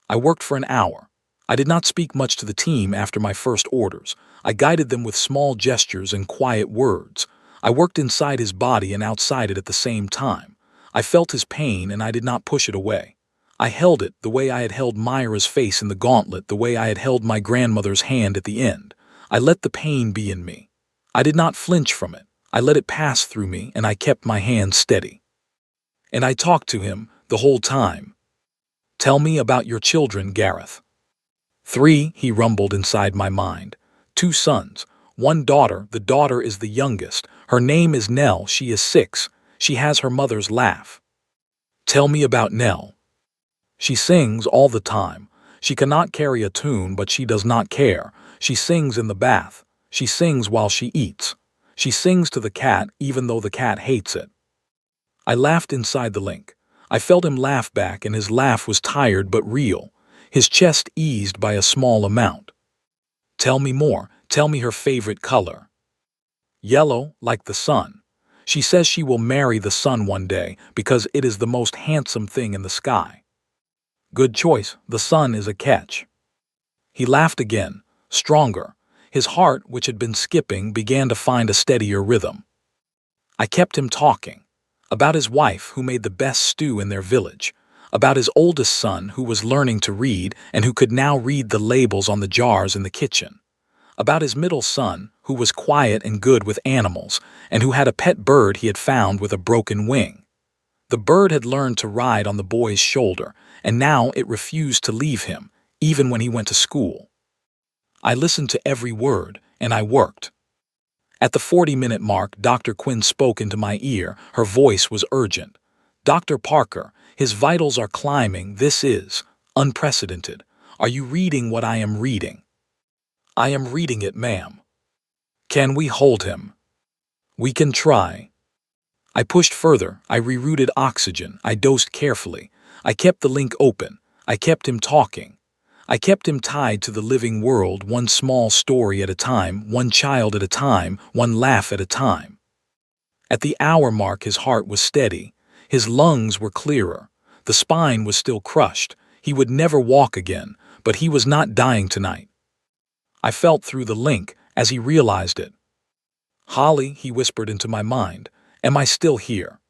I worked for an hour. I did not speak much to the team after my first orders. I guided them with small gestures and quiet words. I worked inside his body and outside it at the same time. I felt his pain and I did not push it away. I held it the way I had held Myra's face in the gauntlet, the way I had held my grandmother's hand at the end. I let the pain be in me. I did not flinch from it. I let it pass through me and I kept my hand steady. And I talked to him the whole time. Tell me about your children, Gareth. 3, he rumbled inside my mind. 2 sons, 1 daughter. The daughter is the youngest. Her name is Nell. She is 6. She has her mother's laugh. Tell me about Nell. She sings all the time. She cannot carry a tune, but she does not care. She sings in the bath. She sings while she eats. She sings to the cat, even though the cat hates it. I laughed inside the link. I felt him laugh back, and his laugh was tired but real. His chest eased by a small amount. Tell me more. Tell me her favorite color. Yellow, like the sun. She says she will marry the sun one day because it is the most handsome thing in the sky. Good choice. The sun is a catch. He laughed again, stronger. His heart, which had been skipping, began to find a steadier rhythm. I kept him talking. About his wife, who made the best stew in their village. About his oldest son, who was learning to read and who could now read the labels on the jars in the kitchen. About his middle son, who was quiet and good with animals, and who had a pet bird he had found with a broken wing. The bird had learned to ride on the boy's shoulder, and now it refused to leave him, even when he went to school. I listened to every word, and I worked. At the 40-minute mark, Dr. Quinn spoke into my ear. Her voice was urgent. Dr. Parker, his vitals are climbing. This is unprecedented. Are you reading what I am reading? I am reading it, ma'am. Can we hold him? We can try. I pushed further. I rerouted oxygen. I dosed carefully. I kept the link open. I kept him talking. I kept him tied to the living world, one small story at a time, one child at a time, one laugh at a time. At the hour mark, his heart was steady. His lungs were clearer. The spine was still crushed. He would never walk again, but he was not dying tonight. I felt through the link as he realized it. Holly, he whispered into my mind, am I still here?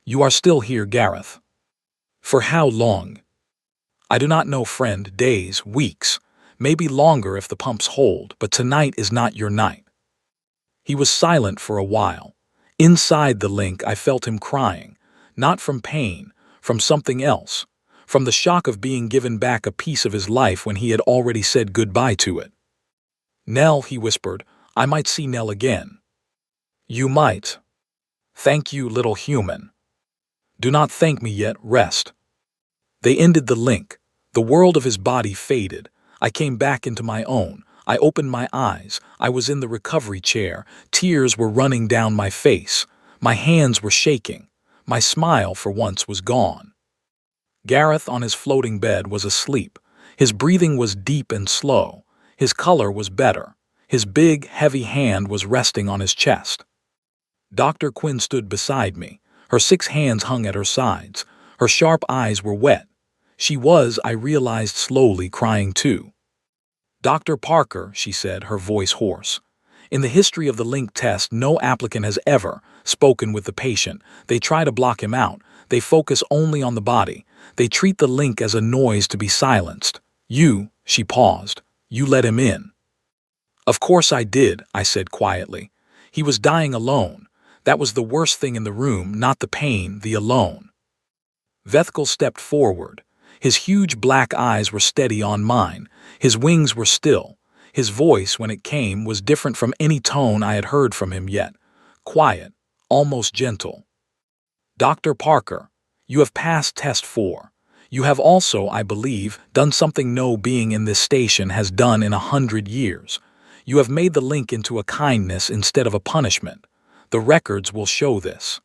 You are still here, Gareth. For how long? I do not know, friend. Days, weeks, maybe longer if the pumps hold, but tonight is not your night. He was silent for a while. Inside the link, I felt him crying, not from pain, from something else, from the shock of being given back a piece of his life when he had already said goodbye to it. Nell, he whispered, I might see Nell again. You might. Thank you, little human. Do not thank me yet, rest. They ended the link. The world of his body faded. I came back into my own. I opened my eyes. I was in the recovery chair. Tears were running down my face. My hands were shaking. My smile for once was gone. Gareth on his floating bed was asleep. His breathing was deep and slow. His color was better. His big, heavy hand was resting on his chest. Dr. Quinn stood beside me. Her 6 hands hung at her sides. Her sharp eyes were wet. She was, I realized slowly, crying too. Dr. Parker, she said, her voice hoarse. In the history of the link test, no applicant has ever spoken with the patient. They try to block him out. They focus only on the body. They treat the link as a noise to be silenced. You, she paused, you let him in. Of course I did, I said quietly. He was dying alone. That was the worst thing in the room, not the pain, the alone. Vethkel stepped forward. His huge black eyes were steady on mine. His wings were still. His voice, when it came, was different from any tone I had heard from him yet. Quiet, almost gentle. Dr. Parker, you have passed test 4. You have also, I believe, done something no being in this station has done in 100 years. You have made the link into a kindness instead of a punishment. The records will show this.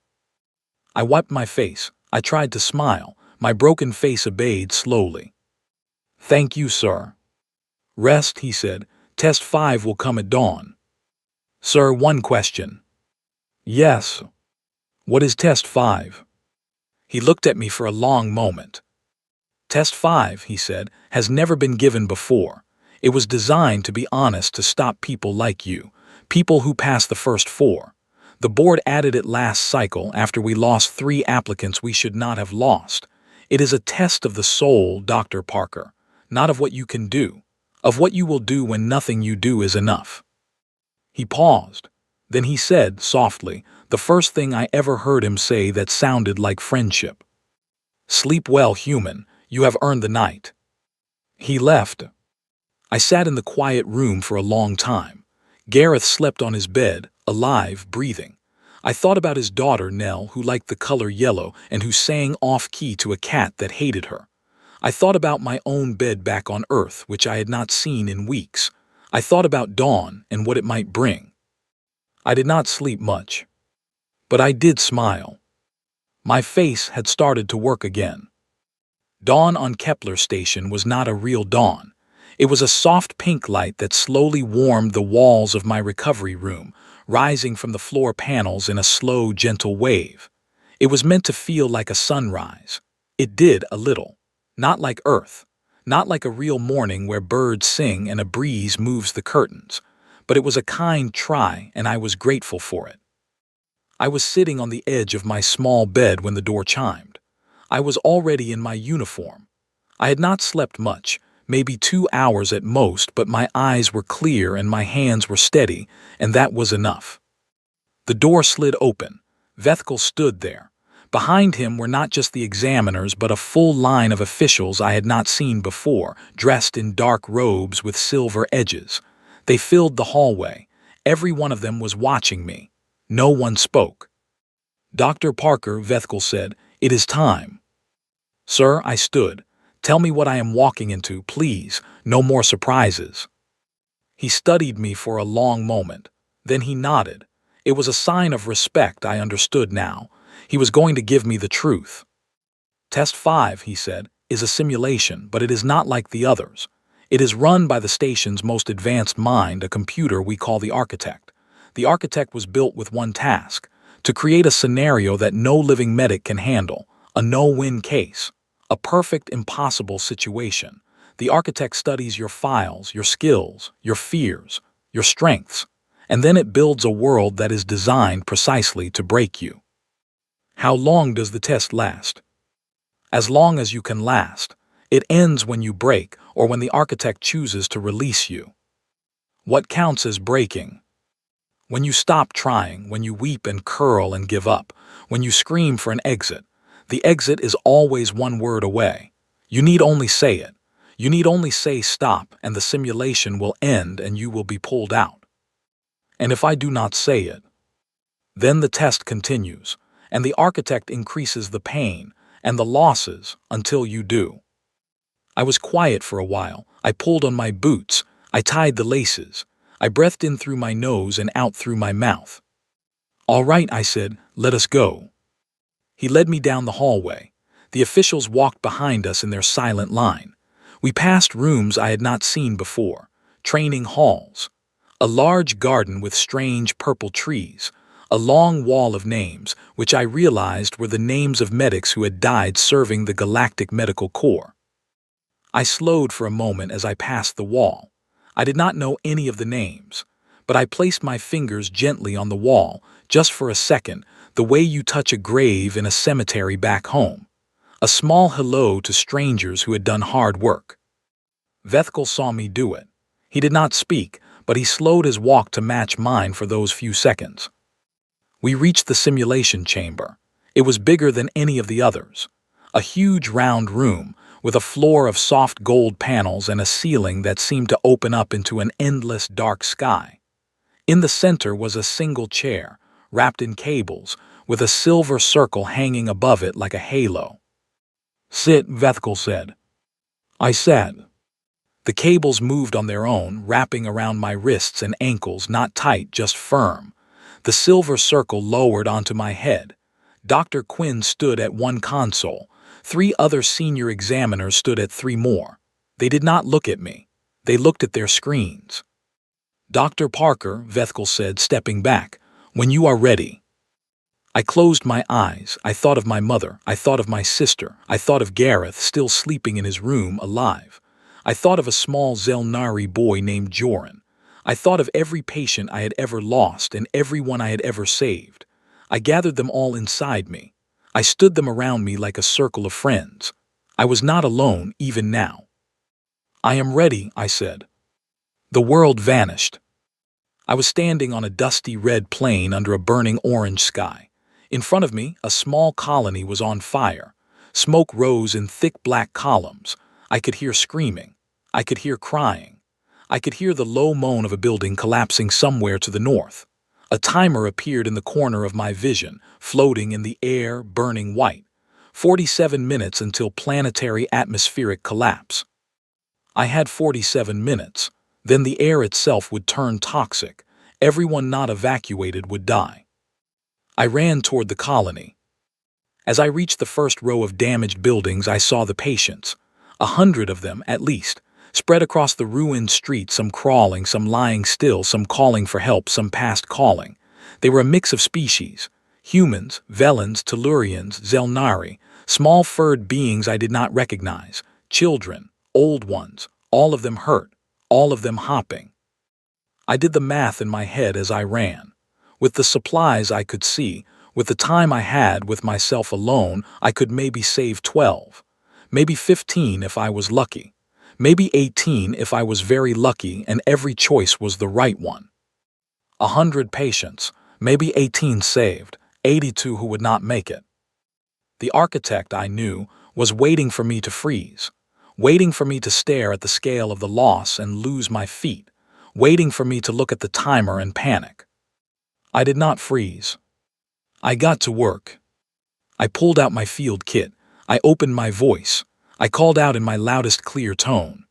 I wiped my face. I tried to smile. My broken face obeyed slowly. Thank you, sir. Rest, he said. Test 5 will come at dawn. Sir, one question. Yes. What is test 5? He looked at me for a long moment. Test 5, he said, has never been given before. It was designed to be honest to stop people like you, people who passed the first 4. The board added it last cycle after we lost 3 applicants we should not have lost. It is a test of the soul, Dr. Parker, not of what you can do, of what you will do when nothing you do is enough. He paused. Then he said, softly, the first thing I ever heard him say that sounded like friendship. Sleep well, human. You have earned the night. He left. I sat in the quiet room for a long time. Gareth slept on his bed, alive, breathing. I thought about his daughter, Nell, who liked the color yellow and who sang off-key to a cat that hated her. I thought about my own bed back on Earth, which I had not seen in weeks. I thought about dawn and what it might bring. I did not sleep much. But I did smile. My face had started to work again. Dawn on Kepler Station was not a real dawn. It was a soft pink light that slowly warmed the walls of my recovery room, rising from the floor panels in a slow, gentle wave. It was meant to feel like a sunrise. It did a little. Not like Earth. Not like a real morning where birds sing and a breeze moves the curtains. But it was a kind try, and I was grateful for it. I was sitting on the edge of my small bed when the door chimed. I was already in my uniform. I had not slept much, maybe 2 hours at most, but my eyes were clear and my hands were steady, and that was enough. The door slid open. Vethkel stood there. Behind him were not just the examiners, but a full line of officials I had not seen before, dressed in dark robes with silver edges. They filled the hallway. Every one of them was watching me. No one spoke. Dr. Parker, Vethkel said, it is time. Sir, I stood. Tell me what I am walking into, please. No more surprises. He studied me for a long moment. Then he nodded. It was a sign of respect, I understood now. He was going to give me the truth. Test 5, he said, is a simulation, but it is not like the others. It is run by the station's most advanced mind, a computer we call the architect. The architect was built with one task, to create a scenario that no living medic can handle, a no-win case, a perfect, impossible situation. The architect studies your files, your skills, your fears, your strengths, and then it builds a world that is designed precisely to break you. How long does the test last? As long as you can last. It ends when you break or when the architect chooses to release you. What counts as breaking? When you stop trying, when you weep and curl and give up, when you scream for an exit. The exit is always one word away. You need only say it. You need only say stop, and the simulation will end and you will be pulled out. And if I do not say it, then the test continues, and the architect increases the pain and the losses until you do. I was quiet for a while. I pulled on my boots. I tied the laces. I breathed in through my nose and out through my mouth. All right, I said, let us go. He led me down the hallway. The officials walked behind us in their silent line. We passed rooms I had not seen before, training halls, a large garden with strange purple trees, a long wall of names, which I realized were the names of medics who had died serving the Galactic Medical Corps. I slowed for a moment as I passed the wall. I did not know any of the names, but I placed my fingers gently on the wall, just for a second, the way you touch a grave in a cemetery back home. A small hello to strangers who had done hard work. Vethkel saw me do it. He did not speak, but he slowed his walk to match mine for those few seconds. We reached the simulation chamber. It was bigger than any of the others. A huge round room, with a floor of soft gold panels and a ceiling that seemed to open up into an endless dark sky. In the center was a single chair, wrapped in cables, with a silver circle hanging above it like a halo. "Sit," Vethkel said. I sat. The cables moved on their own, wrapping around my wrists and ankles, not tight, just firm. The silver circle lowered onto my head. Dr. Quinn stood at one console. 3 other senior examiners stood at 3 more. They did not look at me. They looked at their screens. "Dr. Parker," Vethkel said, stepping back, "when you are ready." I closed my eyes. I thought of my mother. I thought of my sister. I thought of Gareth, still sleeping in his room, alive. I thought of a small Zelnari boy named Joran. I thought of every patient I had ever lost and everyone I had ever saved. I gathered them all inside me. I stood them around me like a circle of friends. I was not alone, even now. "I am ready," I said. The world vanished. I was standing on a dusty red plain under a burning orange sky. In front of me, a small colony was on fire. Smoke rose in thick black columns. I could hear screaming. I could hear crying. I could hear the low moan of a building collapsing somewhere to the north. A timer appeared in the corner of my vision, floating in the air, burning white. 47 minutes until planetary atmospheric collapse. I had 47 minutes. Then the air itself would turn toxic. Everyone not evacuated would die. I ran toward the colony. As I reached the first row of damaged buildings, I saw the patients. 100 of them, at least, spread across the ruined street, some crawling, some lying still, some calling for help, some past calling. They were a mix of species. Humans, Velans, Tellurians, Zelnari, small furred beings I did not recognize, children, old ones, all of them hurt, all of them hopping. I did the math in my head as I ran. With the supplies I could see, with the time I had with myself alone, I could maybe save 12. Maybe 15 if I was lucky. Maybe 18 if I was very lucky and every choice was the right one. 100 patients, maybe 18 saved, 82 who would not make it. The architect, I knew, was waiting for me to freeze, waiting for me to stare at the scale of the loss and lose my feet, waiting for me to look at the timer and panic. I did not freeze. I got to work. I pulled out my field kit. I opened my voice. I called out in my loudest clear tone.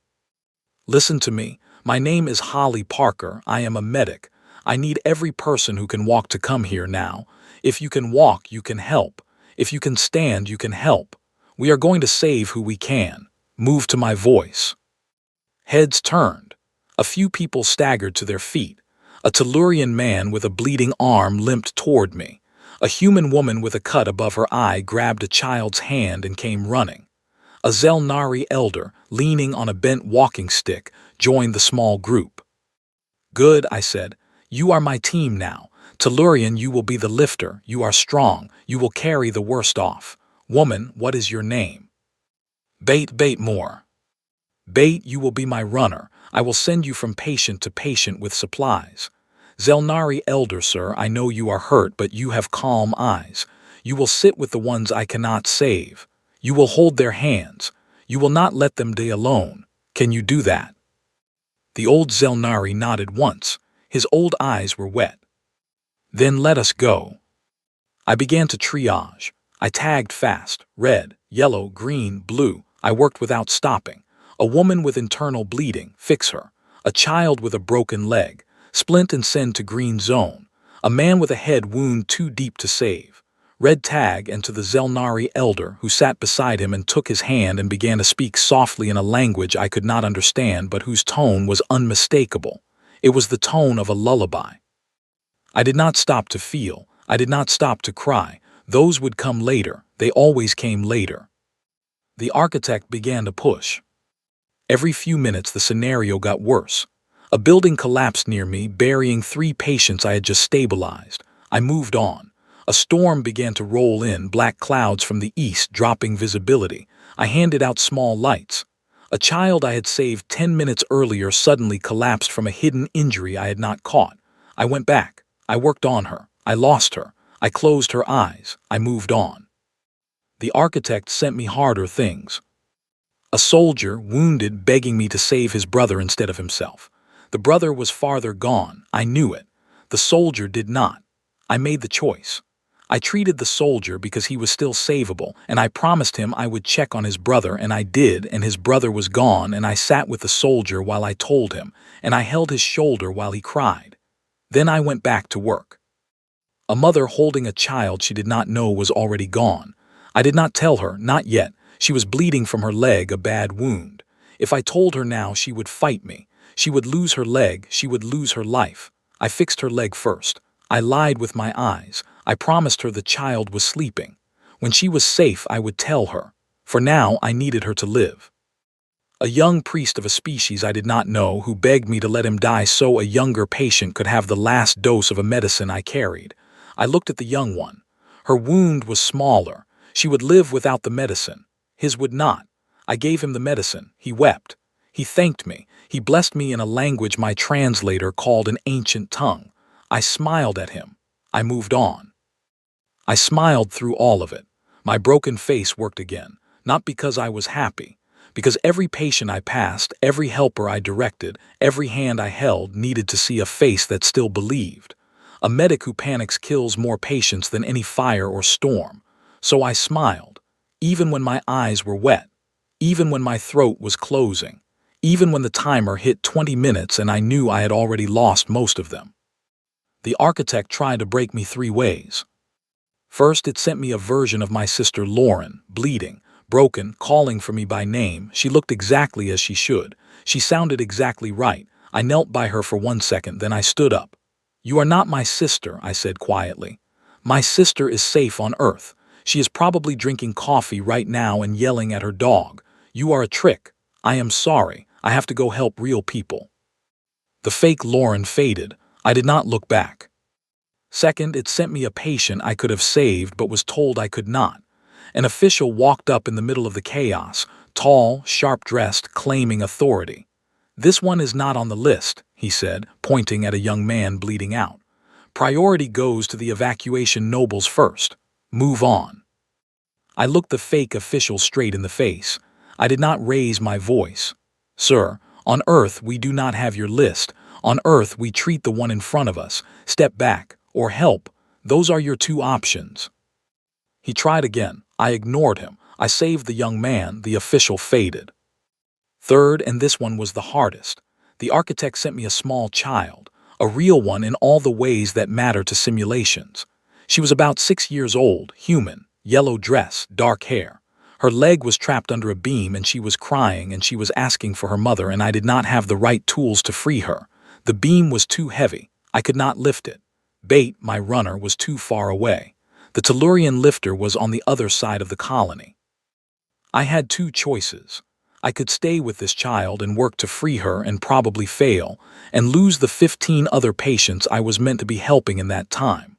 "Listen to me. My name is Holly Parker. I am a medic. I need every person who can walk to come here now. If you can walk, you can help. If you can stand, you can help. We are going to save who we can. Move to my voice." Heads turned. A few people staggered to their feet. A Tellurian man with a bleeding arm limped toward me. A human woman with a cut above her eye grabbed a child's hand and came running. A Zelnari elder, leaning on a bent walking stick, joined the small group. "Good," I said. "You are my team now. Tellurian, you will be the lifter. You are strong. You will carry the worst off. Woman, what is your name?" "Bait more." "Bait, you will be my runner. I will send you from patient to patient with supplies." "Zelnari elder, sir, I know you are hurt, but you have calm eyes. You will sit with the ones I cannot save. You will hold their hands. You will not let them die alone. Can you do that?" The old Zelnari nodded once. His old eyes were wet. "Then let us go." I began to triage. I tagged fast. Red, yellow, green, blue. I worked without stopping. A woman with internal bleeding, fix her. A child with a broken leg, splint and send to green zone. A man with a head wound too deep to save. Red tag, and to the Zelnari elder who sat beside him and took his hand and began to speak softly in a language I could not understand but whose tone was unmistakable. It was the tone of a lullaby. I did not stop to feel. I did not stop to cry. Those would come later. They always came later. The architect began to push. Every few minutes the scenario got worse. A building collapsed near me, burying 3 patients I had just stabilized. I moved on. A storm began to roll in, black clouds from the east dropping visibility. I handed out small lights. A child I had saved 10 minutes earlier suddenly collapsed from a hidden injury I had not caught. I went back. I worked on her. I lost her. I closed her eyes. I moved on. The architect sent me harder things. A soldier, wounded, begging me to save his brother instead of himself. The brother was farther gone. I knew it. The soldier did not. I made the choice. I treated the soldier because he was still savable, and I promised him I would check on his brother, and I did, and his brother was gone, and I sat with the soldier while I told him, and I held his shoulder while he cried. Then I went back to work. A mother holding a child she did not know was already gone. I did not tell her, not yet. She was bleeding from her leg, a bad wound. If I told her now, she would fight me. She would lose her leg, she would lose her life. I fixed her leg first. I lied with my eyes. I promised her the child was sleeping. When she was safe, I would tell her. For now, I needed her to live. A young priest of a species I did not know who begged me to let him die so a younger patient could have the last dose of a medicine I carried. I looked at the young one. Her wound was smaller. She would live without the medicine. His would not. I gave him the medicine. He wept. He thanked me. He blessed me in a language my translator called an ancient tongue. I smiled at him. I moved on. I smiled through all of it. My broken face worked again, not because I was happy, because every patient I passed, every helper I directed, every hand I held needed to see a face that still believed. A medic who panics kills more patients than any fire or storm. So I smiled, even when my eyes were wet, even when my throat was closing, even when the timer hit 20 minutes and I knew I had already lost most of them. The architect tried to break me 3 ways. First, it sent me a version of my sister Lauren, bleeding, broken, calling for me by name. She looked exactly as she should. She sounded exactly right. I knelt by her for 1 second, then I stood up. "You are not my sister," I said quietly. "My sister is safe on Earth. She is probably drinking coffee right now and yelling at her dog. You are a trick. I am sorry. I have to go help real people." The fake Lauren faded. I did not look back. Second, it sent me a patient I could have saved but was told I could not. An official walked up in the middle of the chaos, tall, sharp-dressed, claiming authority. "This one is not on the list," he said, pointing at a young man bleeding out. "Priority goes to the evacuation nobles first. Move on." I looked the fake official straight in the face. I did not raise my voice. "Sir, on Earth we do not have your list. On Earth we treat the one in front of us. Step back, or help. Those are your 2 options." He tried again. I ignored him. I saved the young man. The official faded. Third, and this one was the hardest. The architect sent me a small child, a real one in all the ways that matter to simulations. She was about 6 years old, human, yellow dress, dark hair. Her leg was trapped under a beam and she was crying and she was asking for her mother, and I did not have the right tools to free her. The beam was too heavy. I could not lift it. Bait, my runner, was too far away. The Tellurian lifter was on the other side of the colony. I had 2 choices. I could stay with this child and work to free her and probably fail, and lose the 15 other patients I was meant to be helping in that time.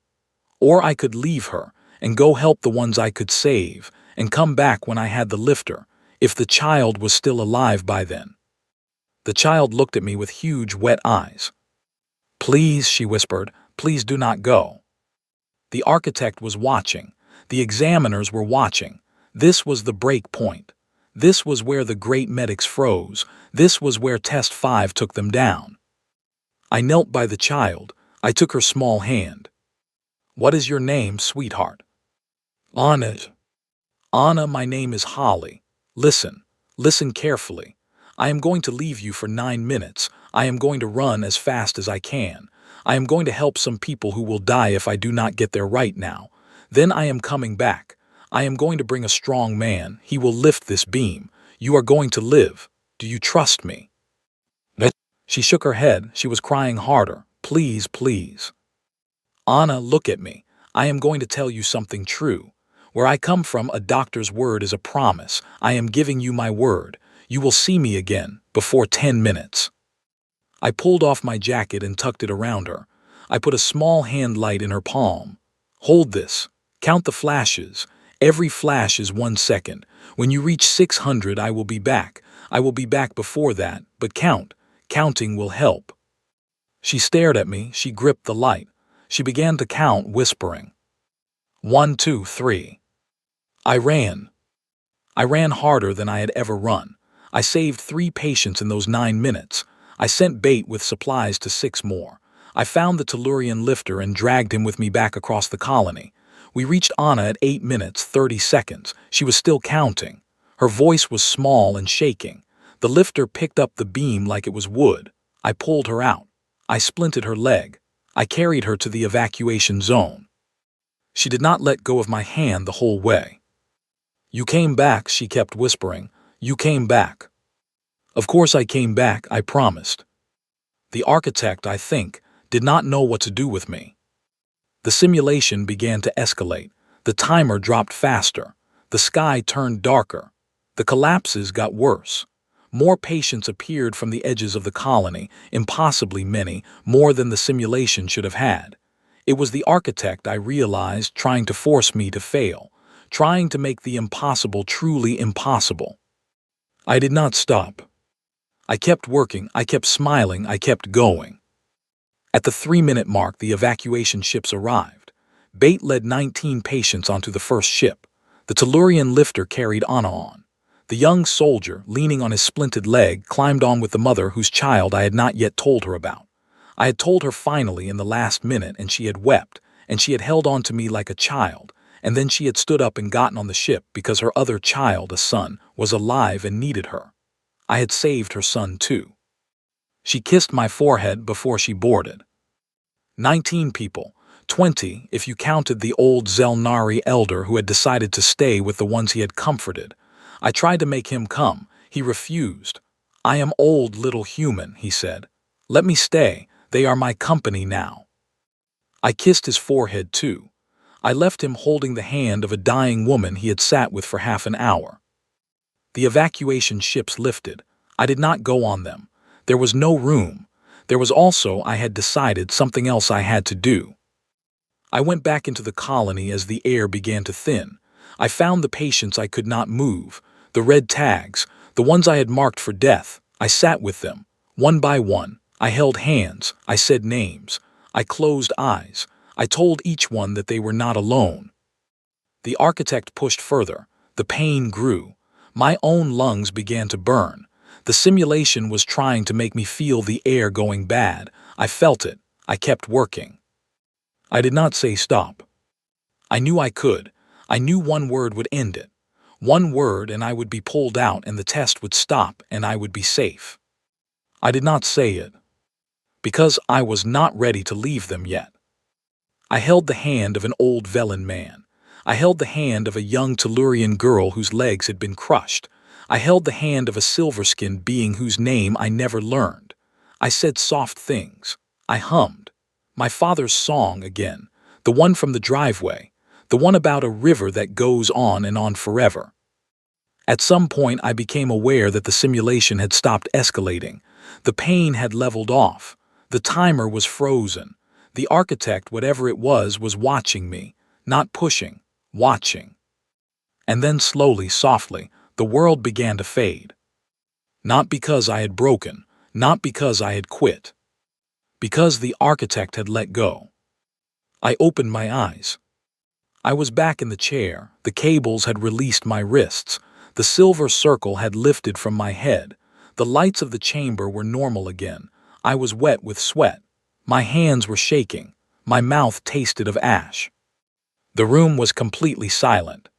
Or I could leave her and go help the ones I could save and come back when I had the lifter, if the child was still alive by then. The child looked at me with huge, wet eyes. "Please," she whispered, "please do not go." The architect was watching. The examiners were watching. This was the break point. This was where the great medics froze. This was where Test 5 took them down. I knelt by the child. I took her small hand. "What is your name, sweetheart?" "Anna." "Anna, my name is Holly. Listen. Listen carefully. I am going to leave you for 9 minutes. I am going to run as fast as I can. I am going to help some people who will die if I do not get there right now. Then I am coming back. I am going to bring a strong man. He will lift this beam. You are going to live. Do you trust me?" She shook her head. She was crying harder. "Please, please." "Anna, look at me. I am going to tell you something true. Where I come from, a doctor's word is a promise. I am giving you my word. You will see me again, before 10 minutes. I pulled off my jacket and tucked it around her. I put a small hand light in her palm. "Hold this. Count the flashes. Every flash is 1 second. When you reach 600, I will be back. I will be back before that, but count. Counting will help." She stared at me, she gripped the light. She began to count, whispering, "1, 2, 3." I ran. I ran harder than I had ever run. I saved 3 patients in those 9 minutes. I sent bait with supplies to 6 more. I found the Tellurian lifter and dragged him with me back across the colony. We reached Anna at 8 minutes, 30 seconds. She was still counting. Her voice was small and shaking. The lifter picked up the beam like it was wood. I pulled her out. I splinted her leg. I carried her to the evacuation zone. She did not let go of my hand the whole way. "You came back," she kept whispering. "You came back." Of course I came back, I promised. The architect, I think, did not know what to do with me. The simulation began to escalate. The timer dropped faster. The sky turned darker. The collapses got worse. More patients appeared from the edges of the colony, impossibly many, more than the simulation should have had. It was the architect, I realized, trying to force me to fail, trying to make the impossible truly impossible. I did not stop. I kept working, I kept smiling, I kept going. At the 3-minute mark, the evacuation ships arrived. Bait led 19 patients onto the first ship. The Tellurian lifter carried Anna on. The young soldier, leaning on his splinted leg, climbed on with the mother whose child I had not yet told her about. I had told her finally in the last minute, and she had wept, and she had held on to me like a child, and then she had stood up and gotten on the ship because her other child, a son, was alive and needed her. I had saved her son too. She kissed my forehead before she boarded. 19 people, 20 if you counted the old Zelnari elder who had decided to stay with the ones he had comforted. I tried to make him come. He refused. "I am old, little human," he said. "Let me stay. They are my company now." I kissed his forehead too. I left him holding the hand of a dying woman he had sat with for half an hour. The evacuation ships lifted. I did not go on them. There was no room. There was also, I had decided, something else I had to do. I went back into the colony as the air began to thin. I found the patients I could not move, the red tags, the ones I had marked for death. I sat with them, one by one. I held hands. I said names. I closed eyes. I told each one that they were not alone. The architect pushed further. The pain grew. My own lungs began to burn. The simulation was trying to make me feel the air going bad. I felt it. I kept working. I did not say stop. I knew I could. I knew one word would end it. One word and I would be pulled out and the test would stop and I would be safe. I did not say it. Because I was not ready to leave them yet. I held the hand of an old Velen man. I held the hand of a young Tellurian girl whose legs had been crushed. I held the hand of a silver-skinned being whose name I never learned. I said soft things. I hummed. My father's song again, the one from the driveway, the one about a river that goes on and on forever. At some point I became aware that the simulation had stopped escalating. The pain had leveled off. The timer was frozen. The architect, whatever it was watching me, not pushing, watching. And then slowly, softly, the world began to fade. Not because I had broken, not because I had quit. Because the architect had let go. I opened my eyes. I was back in the chair. The cables had released my wrists. The silver circle had lifted from my head. The lights of the chamber were normal again. I was wet with sweat. My hands were shaking. My mouth tasted of ash. The room was completely silent.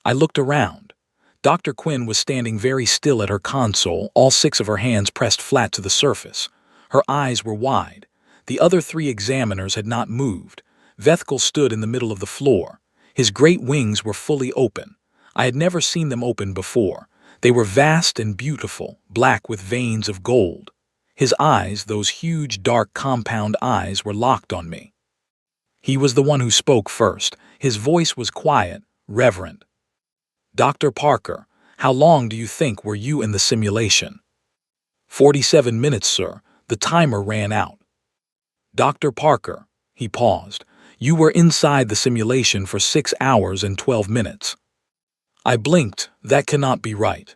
I looked around. Dr. Quinn was standing very still at her console, all 6 of her hands pressed flat to the surface. Her eyes were wide. The other 3 examiners had not moved. Vethkel stood in the middle of the floor. His great wings were fully open. I had never seen them open before. They were vast and beautiful, black with veins of gold. His eyes, those huge, dark, compound eyes, were locked on me. He was the one who spoke first. His voice was quiet, reverent. "Dr. Parker, how long do you think were you in the simulation?" 47 minutes, sir. The timer ran out." "Dr. Parker," he paused, "you were inside the simulation for 6 hours and 12 minutes. I blinked. That cannot be right.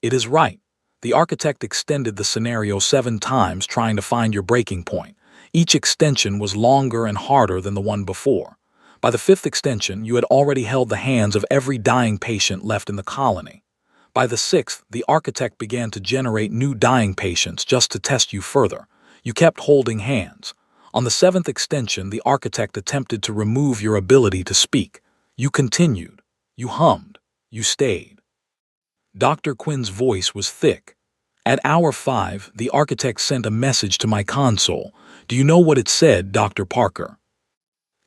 It is right. The architect extended the scenario 7 times trying to find your breaking point. Each extension was longer and harder than the one before. By the 5th extension, you had already held the hands of every dying patient left in the colony. By the 6th, the architect began to generate new dying patients just to test you further. You kept holding hands. On the 7th extension, the architect attempted to remove your ability to speak. You continued. You hummed. You stayed. Dr. Quinn's voice was thick. At hour 5, the architect sent a message to my console. Do you know what it said, Dr. Parker?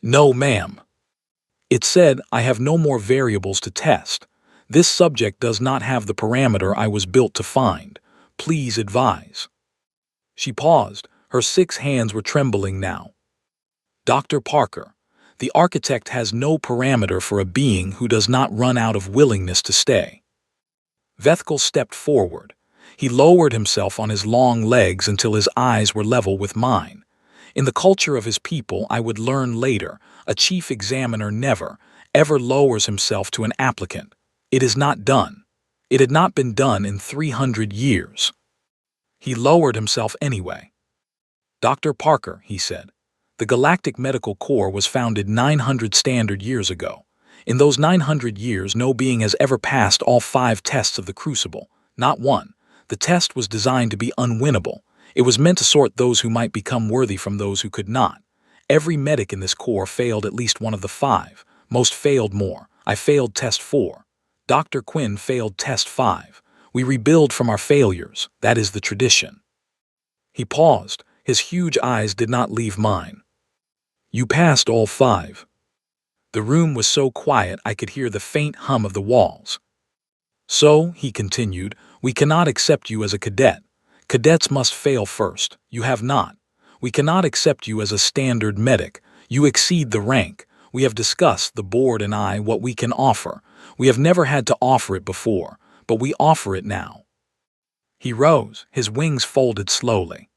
No, ma'am. It said, I have no more variables to test. This subject does not have the parameter I was built to find. Please advise. She paused. Her 6 hands were trembling now. Dr. Parker, the architect has no parameter for a being who does not run out of willingness to stay. Vethkel stepped forward. He lowered himself on his long legs until his eyes were level with mine. In the culture of his people, I would learn later, a chief examiner never, ever lowers himself to an applicant. It is not done. It had not been done in 300 years. He lowered himself anyway. Dr. Parker, he said, the Galactic Medical Corps was founded 900 standard years ago. In those 900 years, no being has ever passed all 5 tests of the Crucible. Not one. The test was designed to be unwinnable. It was meant to sort those who might become worthy from those who could not. Every medic in this corps failed at least one of the 5. Most failed more. I failed test 4. Dr. Quinn failed test 5. We rebuild from our failures. That is the tradition. He paused. His huge eyes did not leave mine. You passed all 5. The room was so quiet I could hear the faint hum of the walls. So, he continued, we cannot accept you as a cadet. Cadets must fail first. You have not. We cannot accept you as a standard medic. You exceed the rank. We have discussed, the board and I, what we can offer. We have never had to offer it before, but we offer it now. He rose, his wings folded slowly.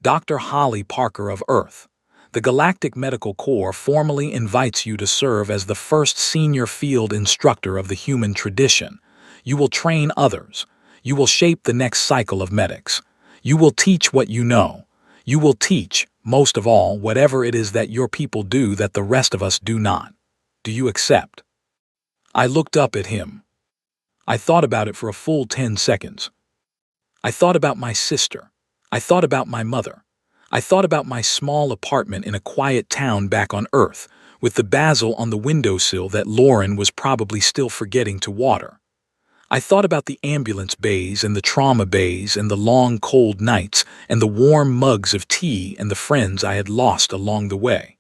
Dr. Holly Parker of Earth. The Galactic Medical Corps formally invites you to serve as the first senior field instructor of the human tradition. You will train others. You will shape the next cycle of medics. You will teach what you know. You will teach, most of all, whatever it is that your people do that the rest of us do not. Do you accept? I looked up at him. I thought about it for a full 10 seconds. I thought about my sister. I thought about my mother. I thought about my small apartment in a quiet town back on Earth, with the basil on the windowsill that Lauren was probably still forgetting to water. I thought about the ambulance bays and the trauma bays and the long cold nights and the warm mugs of tea and the friends I had lost along the way.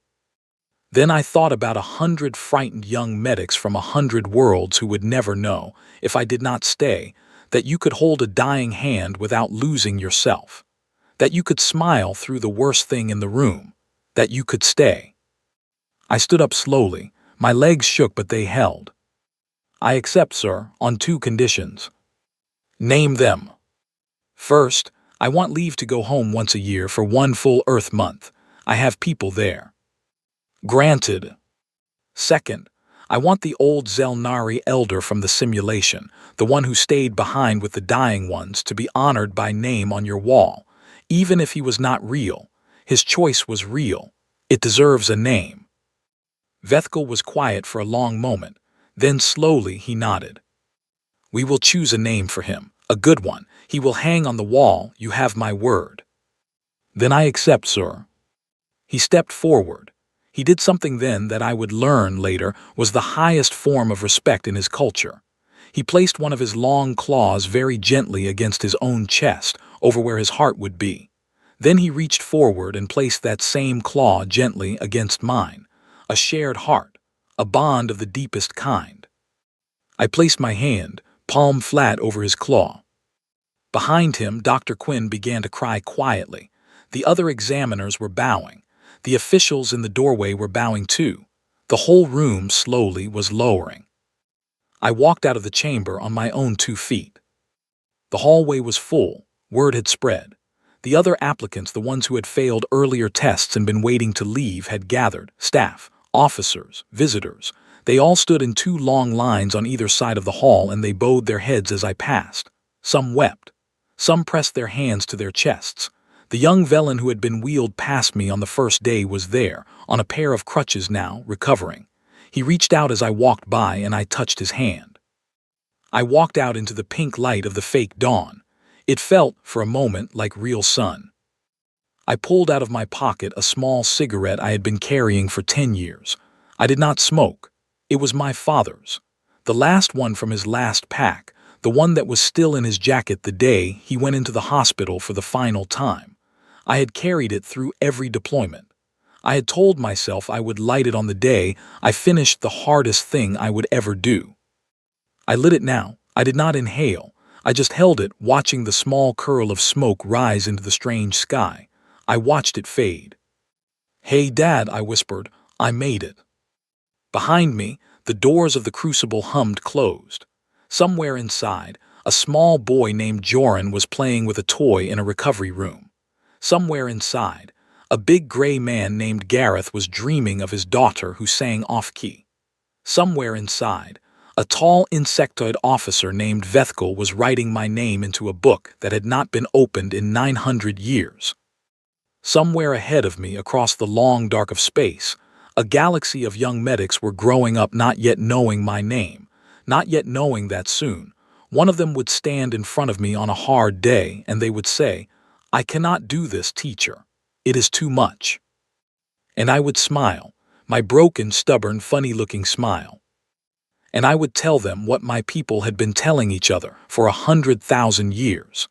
Then I thought about 100 frightened young medics from 100 worlds who would never know, if I did not stay, that you could hold a dying hand without losing yourself. That you could smile through the worst thing in the room, that you could stay. I stood up slowly. My legs shook, but they held. I accept, sir, on 2 conditions. Name them. First, I want leave to go home once a year for 1 full Earth month. I have people there. Granted. Second, I want the old Zelnari elder from the simulation, the one who stayed behind with the dying ones, to be honored by name on your wall. Even if he was not real, his choice was real. It deserves a name. Vethkel was quiet for a long moment. Then slowly he nodded. We will choose a name for him, a good one. He will hang on the wall. You have my word. Then I accept, sir. He stepped forward. He did something then that I would learn later was the highest form of respect in his culture. He placed one of his long claws very gently against his own chest, over where his heart would be. Then he reached forward and placed that same claw gently against mine. A shared heart, a bond of the deepest kind. I placed my hand, palm flat over his claw. Behind him, Dr. Quinn began to cry quietly. The other examiners were bowing. The officials in the doorway were bowing too. The whole room slowly was lowering. I walked out of the chamber on my own 2 feet. The hallway was full. Word had spread. The other applicants, the ones who had failed earlier tests and been waiting to leave, had gathered. Staff, officers, visitors. They all stood in 2 long lines on either side of the hall, and they bowed their heads as I passed. Some wept. Some pressed their hands to their chests. The young Velen who had been wheeled past me on the first day was there, on a pair of crutches now, recovering. He reached out as I walked by and I touched his hand. I walked out into the pink light of the fake dawn. It felt, for a moment, like real sun. I pulled out of my pocket a small cigarette I had been carrying for 10 years. I did not smoke. It was my father's. The last one from his last pack, the one that was still in his jacket the day he went into the hospital for the final time. I had carried it through every deployment. I had told myself I would light it on the day I finished the hardest thing I would ever do. I lit it now. I did not inhale. I just held it, watching the small curl of smoke rise into the strange sky. I watched it fade. "Hey, Dad," I whispered, "I made it." Behind me, the doors of the crucible hummed closed. Somewhere inside, a small boy named Joran was playing with a toy in a recovery room. Somewhere inside, a big gray man named Gareth was dreaming of his daughter who sang off-key. Somewhere inside, a tall insectoid officer named Vethkel was writing my name into a book that had not been opened in 900 years. Somewhere ahead of me, across the long dark of space, a galaxy of young medics were growing up, not yet knowing my name, not yet knowing that soon one of them would stand in front of me on a hard day and they would say, "I cannot do this, teacher. It is too much." And I would smile, my broken, stubborn, funny-looking smile. And I would tell them what my people had been telling each other for 100,000 years.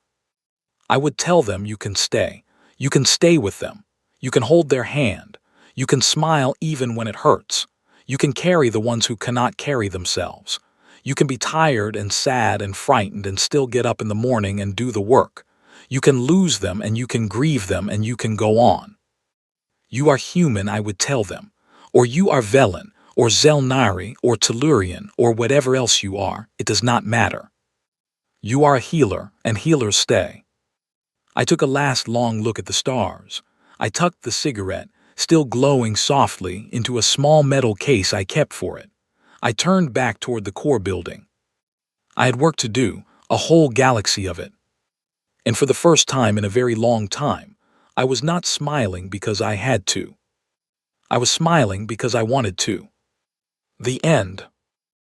I would tell them, you can stay. You can stay with them. You can hold their hand. You can smile even when it hurts. You can carry the ones who cannot carry themselves. You can be tired and sad and frightened and still get up in the morning and do the work. You can lose them and you can grieve them and you can go on. You are human, I would tell them. Or you are Velen, or Zelnari, or Tellurian, or whatever else you are, it does not matter. You are a healer, and healers stay. I took a last long look at the stars. I tucked the cigarette, still glowing softly, into a small metal case I kept for it. I turned back toward the core building. I had work to do, a whole galaxy of it. And for the first time in a very long time, I was not smiling because I had to. I was smiling because I wanted to. The end.